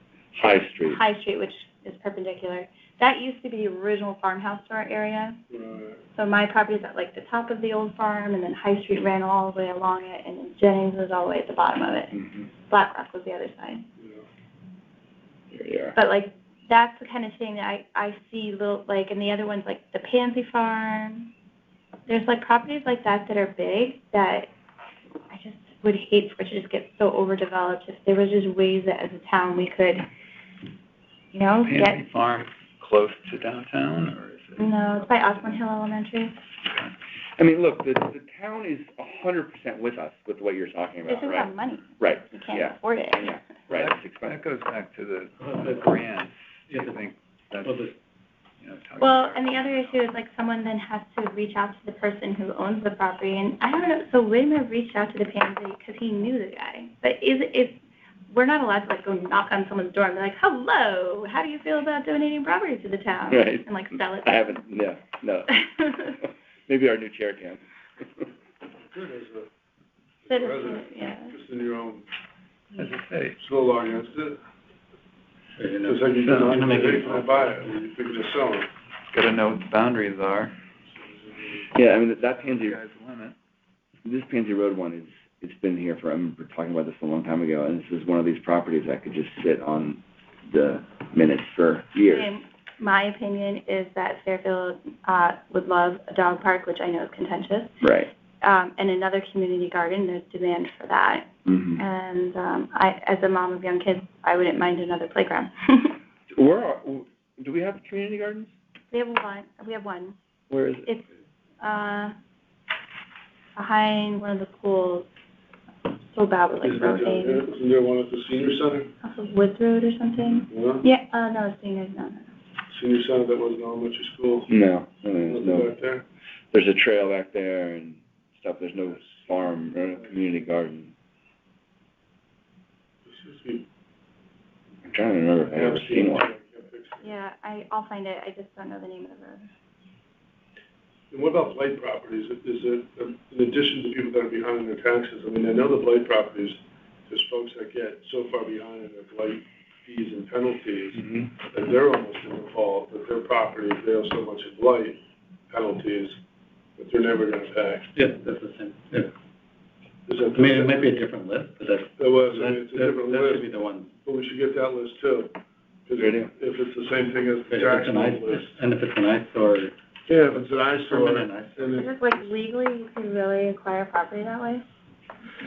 S1: High Street.
S2: High Street, which is perpendicular. That used to be the original farmhouse to our area.
S3: Right.
S2: So my property is at the top of the old farm, and then High Street ran all the way along it, and then Jennings was all the way at the bottom of it.
S1: Mm-hmm.
S2: Black Rock was the other side.
S3: Yeah.
S1: Here you are.
S2: But that's the kind of thing that I see little, like, and the other ones, like the Pansy Farm. There's like properties like that are big that I just would hate for it to just get so overdeveloped. If there was just ways that as a town we could, you know,
S4: Pansy Farm close to downtown, or is it?
S2: No, it's by Osborne Hill Elementary.
S1: I mean, look, the town is 100% with us with what you're talking
S2: This
S1: about,
S2: is
S1: right?
S2: not money.
S1: Right,
S2: You can't
S1: yeah,
S2: afford it.
S1: yeah, right, it's expensive.
S4: That goes back to the grants.
S7: Yeah,
S4: I think that's, you know, talking
S2: Well,
S4: about-
S2: and the other issue is, like, someone then has to reach out to the person who owns the property, and I don't know, so Whitmer reached out to the Pansy because he knew the guy, but we're not allowed to, like, go knock on someone's door and be like, hello, how do you feel about donating property to the town?
S1: Right.
S2: And, like, sell it.
S1: I haven't, yeah, no. Maybe our new chair can.
S3: Good as a
S2: Citizen,
S3: resident,
S2: yeah.
S3: just in your own,
S4: As I say,
S3: so law against it.
S7: You know,
S3: Just like you
S4: so-
S3: can make it, can buy it, when you think of selling.
S4: gotta know what the boundaries are.
S1: Yeah, I mean, that Pansy,
S4: Sky's the limit.
S1: this Pansy Road one it's been here for, I remember talking about this a long time ago, and this is one of these properties that could just sit on the minutes for years.
S2: And my opinion is that Fairfield would love a dog park, which I know is contentious,
S1: Right.
S2: and another community garden. There's demand for that.
S1: Mm-hmm.
S2: And I, as a mom of young kids, I wouldn't mind another playground.
S1: Do we have community gardens?
S2: We have one.
S1: Where is it?
S2: It's behind one of the schools. So bad with like
S3: Isn't that down there?
S2: rotating.
S3: Isn't there one at the senior center?
S2: Off of Woods Road or something.
S3: No?
S2: Yeah. No, seniors, no.
S3: Senior center that wasn't elementary school?
S1: No,
S3: Nothing
S1: no.
S3: back there?
S1: There's a trail back there and stuff. There's no farm or no community garden.
S3: There seems to be.
S1: I'm trying to remember if I've ever seen one.
S2: Yeah, I'll find it. I just don't know the name of the road.
S3: And what about blight properties? Is it, in addition to people that are behind in their taxes, I mean, I know the blight properties, there's folks that get so far behind in their blight fees and penalties
S1: Mm-hmm.
S3: that they're almost in default, that their property, they owe so much in blight penalties that they're never gonna pay.
S7: Yeah, that's the same, yeah.
S3: Is that
S7: I mean, it might be a different list, but that's,
S3: It was, I mean, it's a different
S7: that should be
S3: list,
S7: the one.
S3: but we should get that list too. 'Cause
S1: Good idea.
S3: if it's the same thing as the
S7: If
S3: tax
S7: it's an ice,
S3: list.
S7: and if it's an eyesore,
S3: Yeah, if it's an eyesore,
S7: permanent eyesore.
S3: and
S2: Is
S3: it's,
S2: it like legally you could really acquire property that way?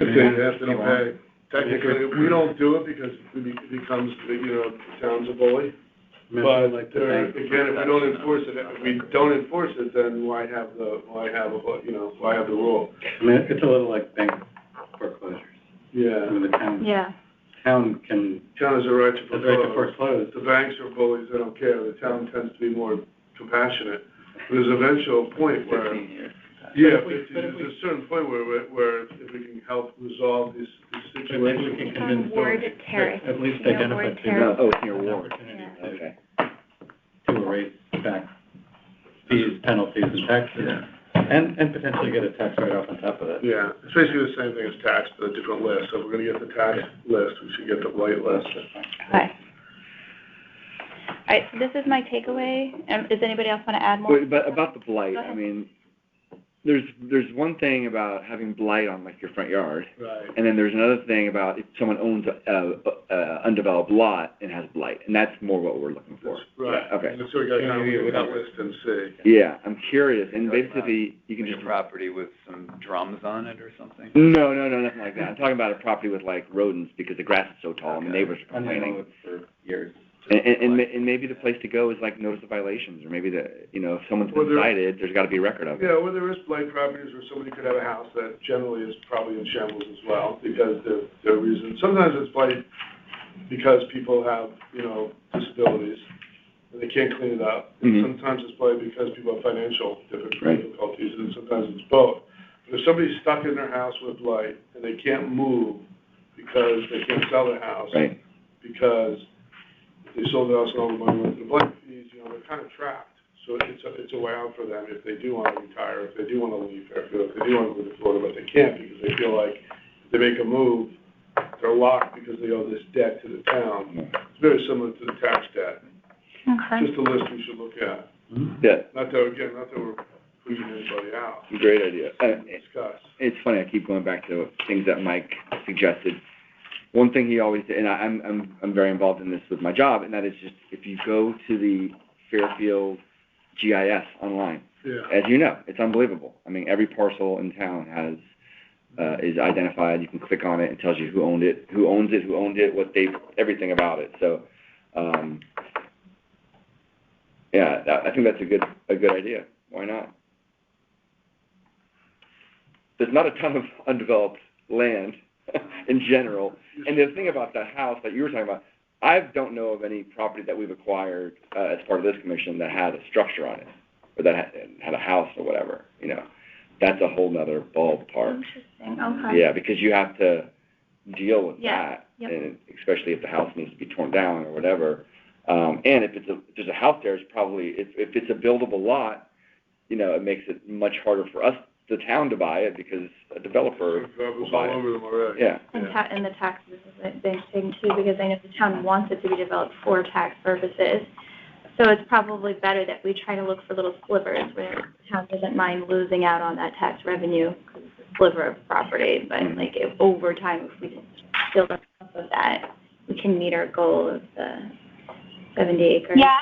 S3: if they have to pay. Technically, we don't do it because it becomes, you know, the town's a bully. But
S7: like the
S3: there,
S7: bank.
S3: again, if we don't enforce it, then why have the rule?
S7: I mean, it's a little like bank foreclosures. I
S3: Yeah.
S7: mean, the
S2: Yeah.
S7: town can,
S3: Town has a right to
S7: has the right to
S3: foreclose.
S7: foreclose.
S3: The banks are bullies, they don't care. The town tends to be more compassionate. There's an eventual point where,
S4: 15 years.
S3: yeah,
S7: But if we-
S3: there's a certain point where if we can help resolve these
S7: But maybe we
S3: situations.
S7: can convince
S2: Ward
S7: those,
S2: Terrace.
S7: at least
S2: You know,
S7: identify
S2: Ward
S7: to
S2: Terrace.
S1: Oh, it's near
S7: an
S1: Ward.
S7: opportunity
S2: Yeah.
S1: Okay.
S7: to erase back fees, penalties, and taxes, and potentially get a tax write-off on top of that.
S3: Yeah, it's basically the same thing as tax, but a different list. So if we're gonna get the tax list, we should get the blight list.
S2: Okay. All right, so this is my takeaway. Does anybody else want to add more?
S1: Wait, but about the blight,
S2: Go ahead.
S1: I mean, there's one thing about having blight on like your front yard,
S3: Right.
S1: and then there's another thing about if someone owns a undeveloped lot and has blight, and that's more what we're looking for.
S3: Right.
S1: Yeah, okay.
S3: And so we gotta kind of look at that list and see.
S1: Yeah, I'm curious, and
S4: Talking
S1: basically you can
S4: Your
S1: just.
S4: property with some drums on it or something?
S1: No, nothing like that. I'm talking about a property with like rodents because the grass is so tall and the neighbors are
S7: I
S1: complaining.
S7: know for years.
S1: And maybe the place to go is like notice the violations, or maybe if someone's
S3: Well,
S1: been
S3: there-
S1: cited, there's gotta be a record of it.
S3: Yeah, well, there is blight properties where somebody could have a house that generally is probably in shambles as well, because there are reasons. Sometimes it's blight because people have, disabilities, and they can't clean it up. And
S1: Mhm.
S3: sometimes it's blight because people have financial
S1: Right.
S3: difficulties, and sometimes it's both. But if somebody's stuck in their house with blight, and they can't move because they can't sell their house,
S1: Right.
S3: because they sold the house and all the money went to the blight fees, they're kind of trapped. So it's a way out for them if they do want to retire, if they do want to leave Fairfield, if they do want to move to Florida, but they can't because they feel like if they make a move, they're locked because they owe this debt to the town. It's very similar to the tax debt.
S2: Okay.
S3: Just a list we should look at.
S1: Yeah,
S3: Not that we're pushing anybody out.
S1: great idea.
S3: Discuss.
S1: It's funny, I keep going back to things that Mike suggested. one thing he always did, and I'm very involved in this with my job, and that is just if you go to the Fairfield GIS online, as you know, it's unbelievable. I mean, every parcel in town is identified. You can click on it and tells you who owns it, what date, everything about it. So, I think that's a good idea. Why not? There's not a ton of undeveloped land in general. And the thing about the house that you were talking about, I don't know of any property that we've acquired as part of this commission that had a structure on it, or that had a house or whatever. You know, that's a whole nother ballpark.
S2: Interesting. Okay.
S1: Yeah, because you have to deal with that,
S2: Yep.
S1: and especially if the house needs to be torn down or whatever. And if there's a house there, it's probably if it's a buildable lot, you know, it makes it much harder for us, the town, to buy it because a developer will buy it.
S3: Over them already.
S1: Yeah.
S2: And the taxes is a big thing too, because I know the town wants it to be developed for tax purposes. So it's probably better that we try to look for little slivers where the town doesn't mind losing out on that tax revenue because it's a sliver of property. But like over time, if we just build up of that, we can meet our goal of the 70 acres.
S5: Yeah,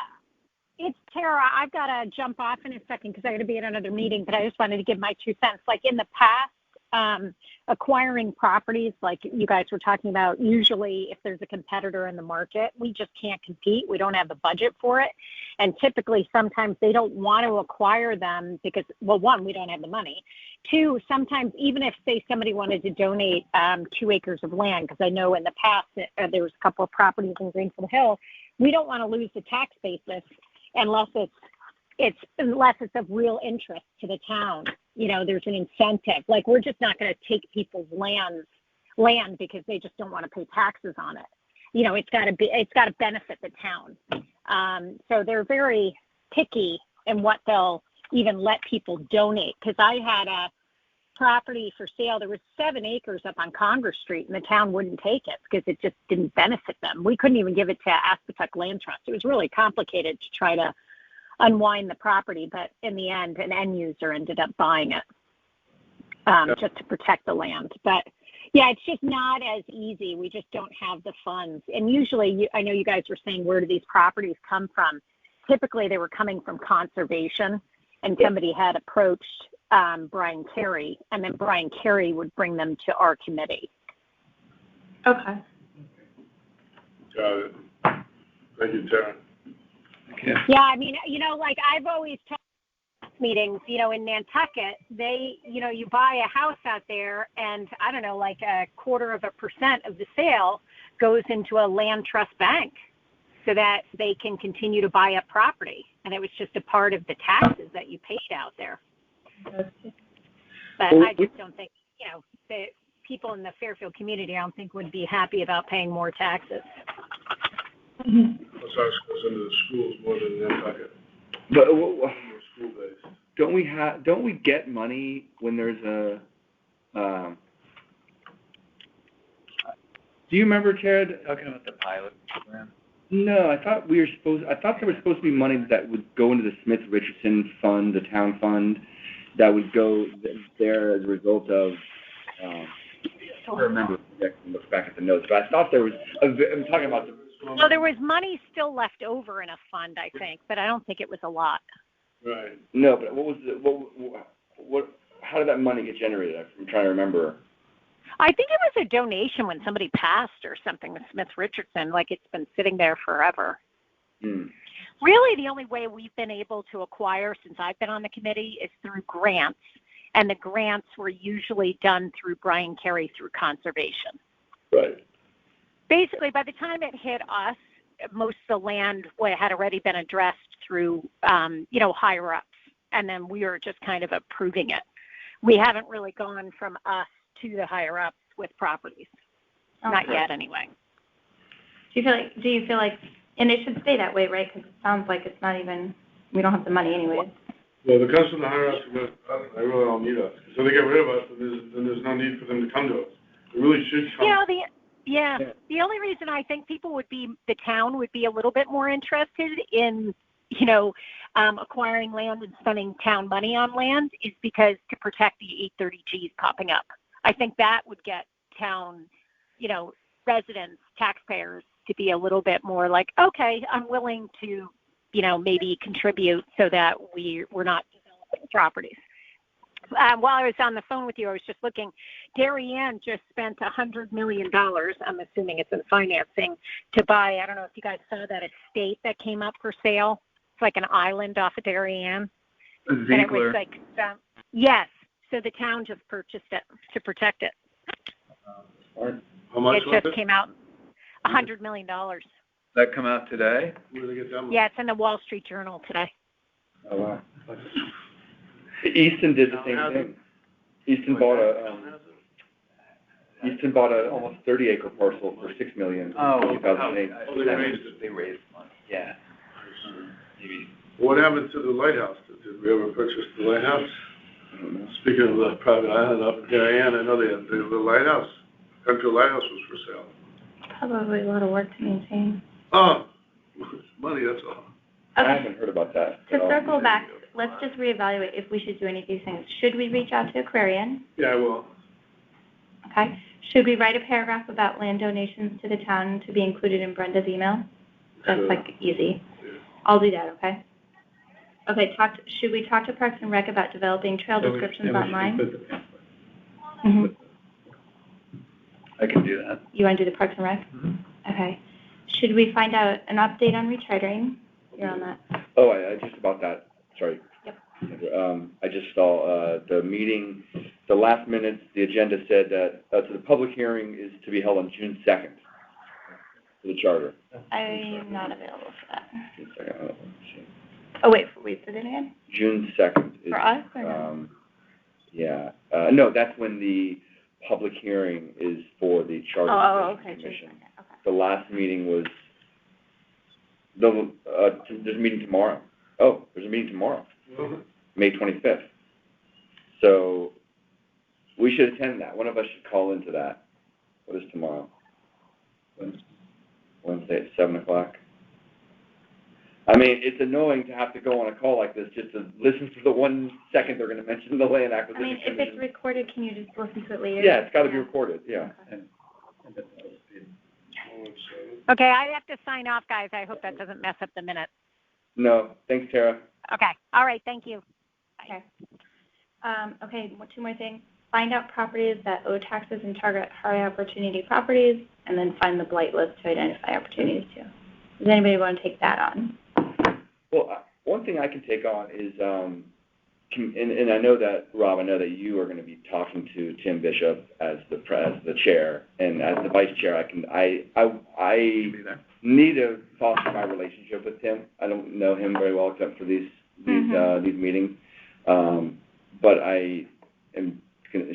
S5: it's Tara. I've got to jump off in a second because I got to be at another meeting, but I just wanted to give my 2 cents. Like in the past, acquiring properties, like you guys were talking about, usually if there's a competitor in the market, we just can't compete. We don't have the budget for it. And typically, sometimes they don't want to acquire them because, well, one, we don't have the money. Two, sometimes even if, say, somebody wanted to donate 2 acres of land, because I know in the past there was a couple of properties in Greenfield Hill, we don't want to lose the tax basis unless it's of real interest to the town. You know, there's an incentive. Like, we're just not going to take people's land because they just don't want to pay taxes on it. You know, it's got to benefit the town. So they're very picky in what they'll even let people donate. Because I had a property for sale. There was 7 acres up on Congress Street, and the town wouldn't take it because it just didn't benefit them. We couldn't even give it to Aspetuck Land Trust. It was really complicated to try to unwind the property, but in the end, an end user ended up buying it just to protect the land. But yeah, it's just not as easy. We just don't have the funds. And usually, I know you guys were saying, where do these properties come from? Typically, they were coming from conservation, and somebody had approached Brian Carey, and then Brian Carey would bring them to our committee.
S2: Okay.
S3: Got it. Thank you, Tara.
S4: Okay.
S5: Yeah, I mean, you know, like I've always told meetings, you know, in Nantucket, you buy a house out there, and I don't know, like 0.25% of the sale goes into a land trust bank so that they can continue to buy up property. And it was just a part of the taxes that you paid out there. But I just don't think, you know, the people in the Fairfield community, I don't think would be happy about paying more taxes.
S3: That's how it goes into the schools more than Nantucket.
S1: But
S3: More school-based.
S1: don't we get money when there's a? Do you remember, Tara?
S4: Talking about the pilot program?
S1: No, I thought there was supposed to be money that would go into the Smith-Richardson fund, the town fund, that would go there as a result of. I don't remember. Look back at the notes, but I thought there was. I'm talking about the.
S5: Well, there was money still left over in a fund, I think, but I don't think it was a lot.
S3: Right.
S1: No, but what? How did that money get generated? I'm trying to remember.
S5: I think it was a donation when somebody passed or something with Smith Richardson, like it's been sitting there forever. Really, the only way we've been able to acquire since I've been on the committee is through grants, and the grants were usually done through Brian Carey through conservation.
S1: Right.
S5: Basically, by the time it hit us, most of the land had already been addressed through, higher ups, and then we were just kind of approving it. We haven't really gone from us to the higher ups with properties, not yet anyway.
S2: Do you feel like, and it should stay that way, right? Because it sounds like it's not even, we don't have the money anyways.
S3: Well, the comes from the higher ups and goes, they really don't need us. So they get rid of us, then there's no need for them to come to us. It really should come.
S5: The only reason I think the town would be a little bit more interested in, acquiring land and spending town money on land is because to protect the 830Gs popping up. I think that would get town, residents, taxpayers, to be a little bit more like, okay, I'm willing to, maybe contribute so that we're not developing properties. While I was on the phone with you, I was just looking. Darien just spent $100 million, I'm assuming it's in financing, to buy, I don't know if you guys saw that estate that came up for sale. It's like an island off of Darien. And it was like, yes, so the town just purchased it to protect it.
S3: How much
S5: it just came out, $100 million.
S4: That come out today?
S3: Where did they get that money?
S5: Yeah, it's in the Wall Street Journal today.
S7: Oh, wow.
S1: Easton did the same thing. Easton bought a almost 30-acre parcel for $6 million in 2008.
S4: They raised money. Yeah. Maybe.
S3: What happened to the lighthouse? Did we ever purchase the lighthouse?
S1: I don't know.
S3: Speaking of the private island up in Darien, I know they had the lighthouse. Country Lighthouse was for sale.
S2: Probably a lot of work to maintain.
S3: Oh, money, that's all.
S1: I
S2: Okay,
S1: haven't heard about that.
S2: to circle back, let's just reevaluate if we should do any of these things. Should we reach out to Aquarian?
S3: Yeah, I will.
S2: Okay. Should we write a paragraph about land donations to the town to be included in Brenda's email? That's
S3: Sure.
S2: like easy.
S3: Yeah.
S2: I'll do that, okay? Okay, should we talk to Parks and Rec about developing trail descriptions online? Mhm.
S4: I can do that.
S2: You want to do the Parks and Rec? Okay. Should we find out an update on rechartering? You're on that.
S1: Oh, I just about that, sorry.
S2: Yep.
S1: I just saw the meeting, the last minute, the agenda said that, so the public hearing is to be held on June 2nd for the charter.
S2: I'm not available for that.
S1: June 2nd, let's see.
S2: Oh, wait, say that again?
S1: June 2nd. Is,
S2: For us or no?
S1: Yeah, no, that's when the public hearing is for the charter
S2: Okay, June
S1: commission.
S2: 2nd, okay.
S1: The last meeting was, there's a meeting tomorrow. Oh, there's a meeting tomorrow, May 25th. So we should attend that. One of us should call into that. What is tomorrow? Wednesday at 7 o'clock. I mean, it's annoying to have to go on a call like this just to listen for the 1 second they're going to mention the land acquisition.
S2: I mean, if it's recorded, can you just listen to it later?
S1: Yeah, it's got to be recorded, yeah.
S2: Okay.
S5: Okay, I have to sign off, guys. I hope that doesn't mess up the minutes.
S1: No, thanks, Tara.
S5: Okay, all right, thank you.
S2: Okay. Okay, two more things. Find out properties that owe taxes and target high opportunity properties, and then find the blight list to identify opportunities too. Does anybody want to take that on?
S1: Well, one thing I can take on is, and I know that, Rob, I know that you are going to be talking to Tim Bishop as the chair, and as the vice chair, I need to foster my relationship with Tim. I don't know him very well except for these meetings, but I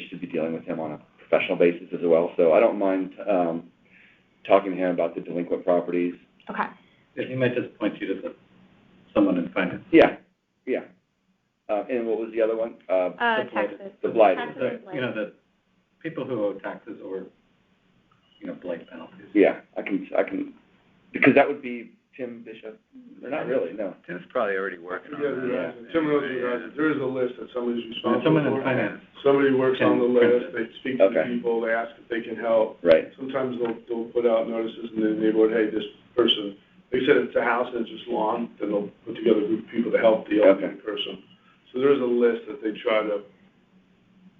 S1: should be dealing with him on a professional basis as well. So I don't mind talking to him about the delinquent properties.
S2: Okay.
S7: Yeah, he might just point you to someone in finance.
S1: Yeah. And what was the other one?
S2: Taxes.
S1: The blight.
S2: Taxes
S7: So,
S2: and blight.
S7: the people who owe taxes or, blight penalties.
S1: Yeah, I can, because that would be Tim Bishop, or not really, no.
S4: Tim's probably already working on
S3: Yeah,
S4: that.
S3: Tim knows you guys. There is a list that somebody's responsible for.
S7: Someone in finance.
S3: Somebody works on the
S7: Can print
S3: list, they speak to the
S1: Okay.
S3: people, they ask if they can help.
S1: Right.
S3: Sometimes they'll put out notices in the neighborhood, hey, this person, they said it's a house and it's just lawn, then they'll put together a group of people to help the elderly person. So there's a list that they try to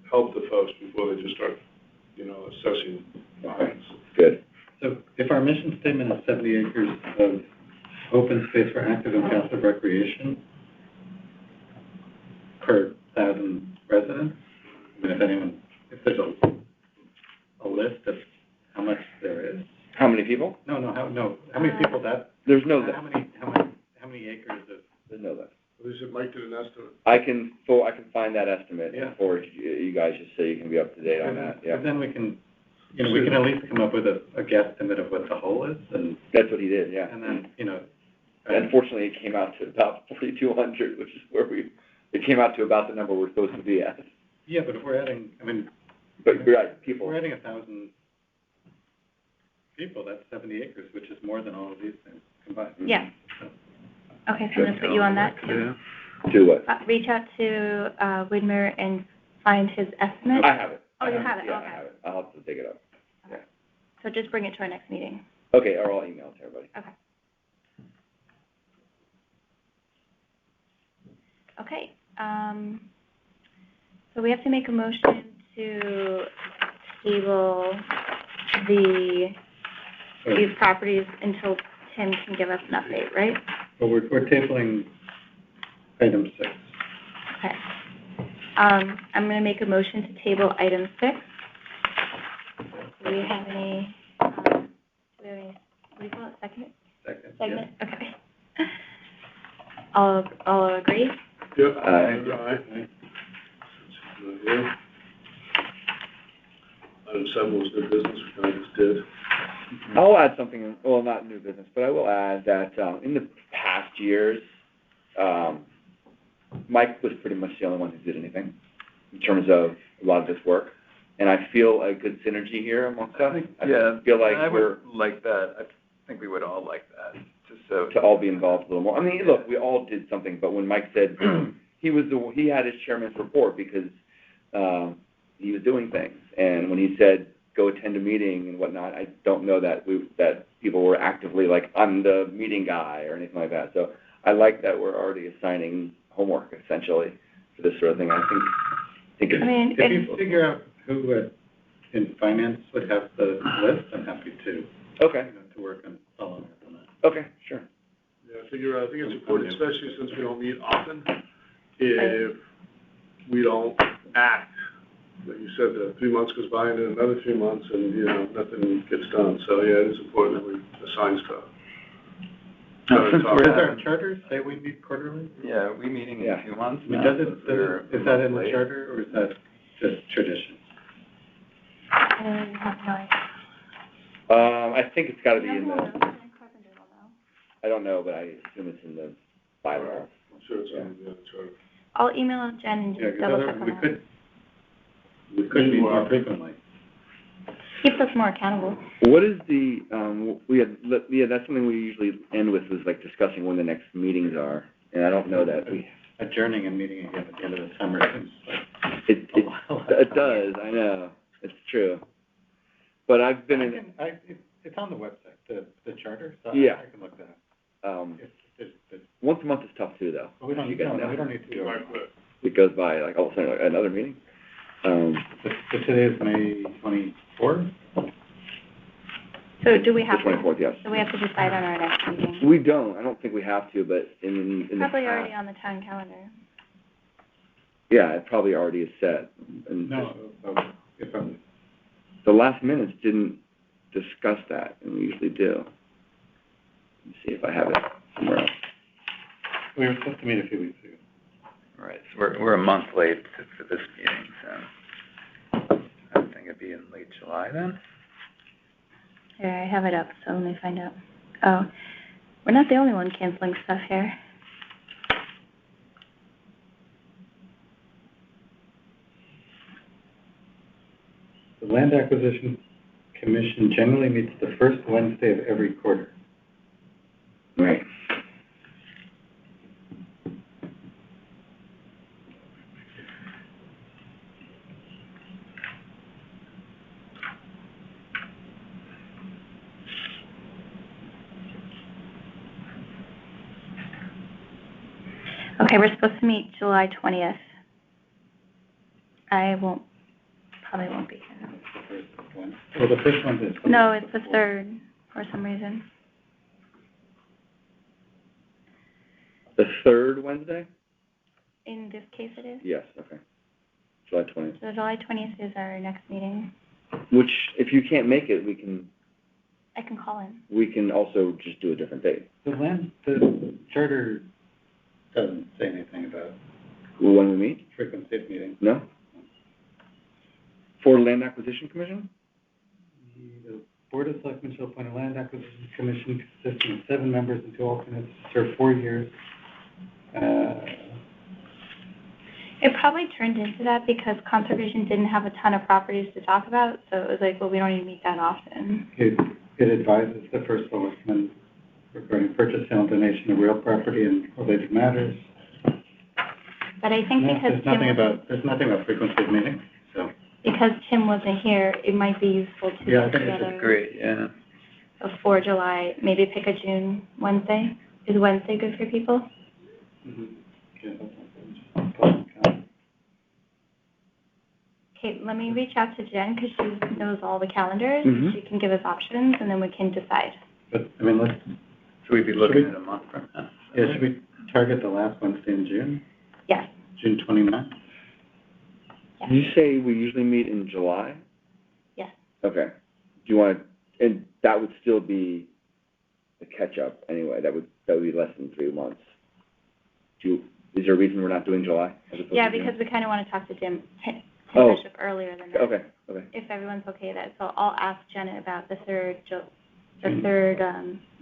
S3: help the folks before they just start, assessing fines.
S1: Good.
S7: So if our mission statement is 70 acres of open space for active and passive recreation per 1,000 residents, I mean, if there's a list of how much there is.
S1: How many people?
S7: No, how many people that?
S1: There's no list.
S7: How many acres of?
S1: There's no list.
S3: They said Mike did an estimate.
S1: I can find that estimate
S7: Yeah.
S1: and forward you guys just so you can be up to date on that, yeah.
S7: But then we can, we can at least come up with a guesstimate of what the whole is, and
S1: That's what he did, yeah.
S7: then,
S1: Unfortunately, it came out to about 4,200, which is it came out to about the number we're supposed to be at.
S7: Yeah, but if we're adding,
S1: But you're right,
S7: if
S1: people.
S7: we're adding 1,000 people, that's 70 acres, which is more than all of these things combined.
S2: Yeah. Okay, so I'm going to put you on that too.
S1: Do what?
S2: Reach out to Widmer and find his estimate.
S1: I have it.
S2: Oh, you have it,
S1: Yeah,
S2: okay.
S1: I have it. I'll have to dig it up.
S2: So just bring it to our next meeting.
S1: Okay, or I'll email it to everybody.
S2: Okay. So we have to make a motion to table these properties until Tim can give us an update, right?
S7: Well, we're tabling item 6.
S2: Okay. I'm going to make a motion to table item 6. Do we have any, what do you call it, segment?
S7: Second.
S2: Okay. All agree?
S3: Yep.
S1: Aye.
S3: Yeah. Item 7 was new business, we kind of just did.
S1: I'll add something, well, not new business, but I will add that in the past years, Mike was pretty much the only one who did anything in terms of a lot of this work. And I feel a good synergy here amongst us. I feel like
S4: I would like that. I think we would all like that, just so.
S1: To all be involved a little more. I mean, look, we all did something, but when Mike said he had his chairman's report because he was doing things. And when he said, go attend a meeting and whatnot, I don't know that people were actively like, I'm the meeting guy or anything like that. So I like that we're already assigning homework essentially for this sort of thing. I think it's,
S7: if you figure out who in finance would have the list, I'm happy to.
S1: Okay.
S7: To work on following up on that.
S1: Okay, sure.
S3: Yeah, I think it's important, especially since we don't meet often, if we don't act. Like you said, 3 months goes by and then another 3 months and, nothing gets done. So, yeah, it is important that we assign stuff.
S7: Does our charter say we meet quarterly?
S4: Yeah, we meeting in 2 months
S7: I mean,
S4: now.
S7: is that in the charter or is that just tradition?
S1: I think it's got to be in the, I don't know, but I assume it's in the bylaw.
S3: I'm sure it's on the charter.
S2: I'll email Jen and just double check on that.
S7: We could meet more frequently.
S2: Keeps us more accountable.
S1: What is the, that's something we usually end with, is like discussing when the next meetings are. And I don't know that we.
S7: Adjourning and meeting again at the end of the summer seems like
S1: it does, I know. It's true. But I've been
S7: it's on the website, the charter, so
S1: yeah.
S7: I can look that up.
S1: Once a month is tough too, though.
S7: But we don't need to do it.
S1: It goes by like all of a sudden another meeting.
S7: So today is May 24th?
S2: So do we have
S1: the 24th, yes.
S2: So we have to decide on our next meeting?
S1: We don't. I don't think we have to, but in the
S2: Probably
S1: past,
S2: already on the town calendar.
S1: Yeah, it probably already is set. And the last minutes didn't discuss that, and we usually do. Let me see if I have it somewhere else.
S7: We were supposed to meet a few weeks ago.
S4: Right, so we're a month late for this meeting, so I think it'd be in late July then.
S2: Here, I have it up, so let me find out. Oh, we're not the only one canceling stuff here.
S7: The Land Acquisition Commission generally meets the first Wednesday of every quarter.
S1: Right.
S2: Okay, we're supposed to meet July 20th. I probably won't be here.
S7: That's the first one. Well, the first one is.
S2: No, it's the 3rd for some reason.
S1: The 3rd Wednesday?
S2: In this case it is?
S1: Yes, okay. July 20th.
S2: So July 20th is our next meeting.
S1: Which, if you can't make it,
S2: I can call in.
S1: we can also just do a different date.
S7: The charter doesn't say anything about
S1: When we meet?
S7: frequency of meetings.
S1: No? For Land Acquisition Commission?
S7: The Board of Selectmen shall appoint a Land Acquisition Commission consisting of 7 members and 2 alternates to serve 4 years.
S2: It probably turned into that because Conservation didn't have a ton of properties to talk about, so it was like, well, we don't even meet that often.
S7: It advises the first selectman regarding purchase, sale, and donation of real property and related matters.
S2: But I think because
S7: there's nothing about frequency of meetings, so.
S2: because Tim wasn't here, it might be useful to
S7: Yeah, I
S2: get
S7: think
S2: together.
S4: That's great, yeah.
S2: Before July, maybe pick a June Wednesday. Is Wednesday good for people? Okay, let me reach out to Jen because she knows all the calendars.
S1: Mhm.
S2: She can give us options and then we can decide.
S7: But, I mean, let's,
S4: Should we be looking at a month from now?
S7: yeah, should we target the last Wednesday in June?
S2: Yes.
S7: June 29th?
S2: Yes.
S1: You say we usually meet in July?
S2: Yes.
S1: Okay. Do you want to, and that would still be a catch-up anyway. That would be less than 3 months. Is there a reason we're not doing July? as opposed
S2: Yeah,
S1: to June?
S2: because we kind of want to talk to Tim
S1: Oh.
S2: Bishop earlier than that.
S1: Okay.
S2: If everyone's okay with that. So I'll ask Janet about the third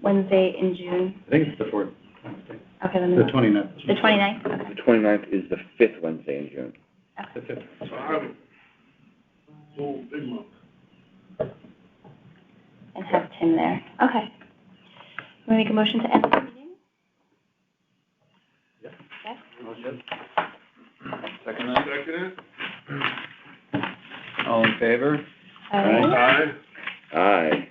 S2: Wednesday in June.
S7: I think it's the 4th Wednesday.
S2: Okay, let me
S7: The
S2: know.
S7: 29th.
S2: The 29th? Okay.
S1: The 29th is the 5th Wednesday in June.
S7: The 5th.
S3: So I have a whole big month.
S2: And have Tim there. Okay. Can we make a motion to end the meeting?
S7: Yes.
S2: Yes?
S4: Second that?
S3: Second it?
S4: All in favor?
S2: All right.
S3: Aye.
S1: Aye.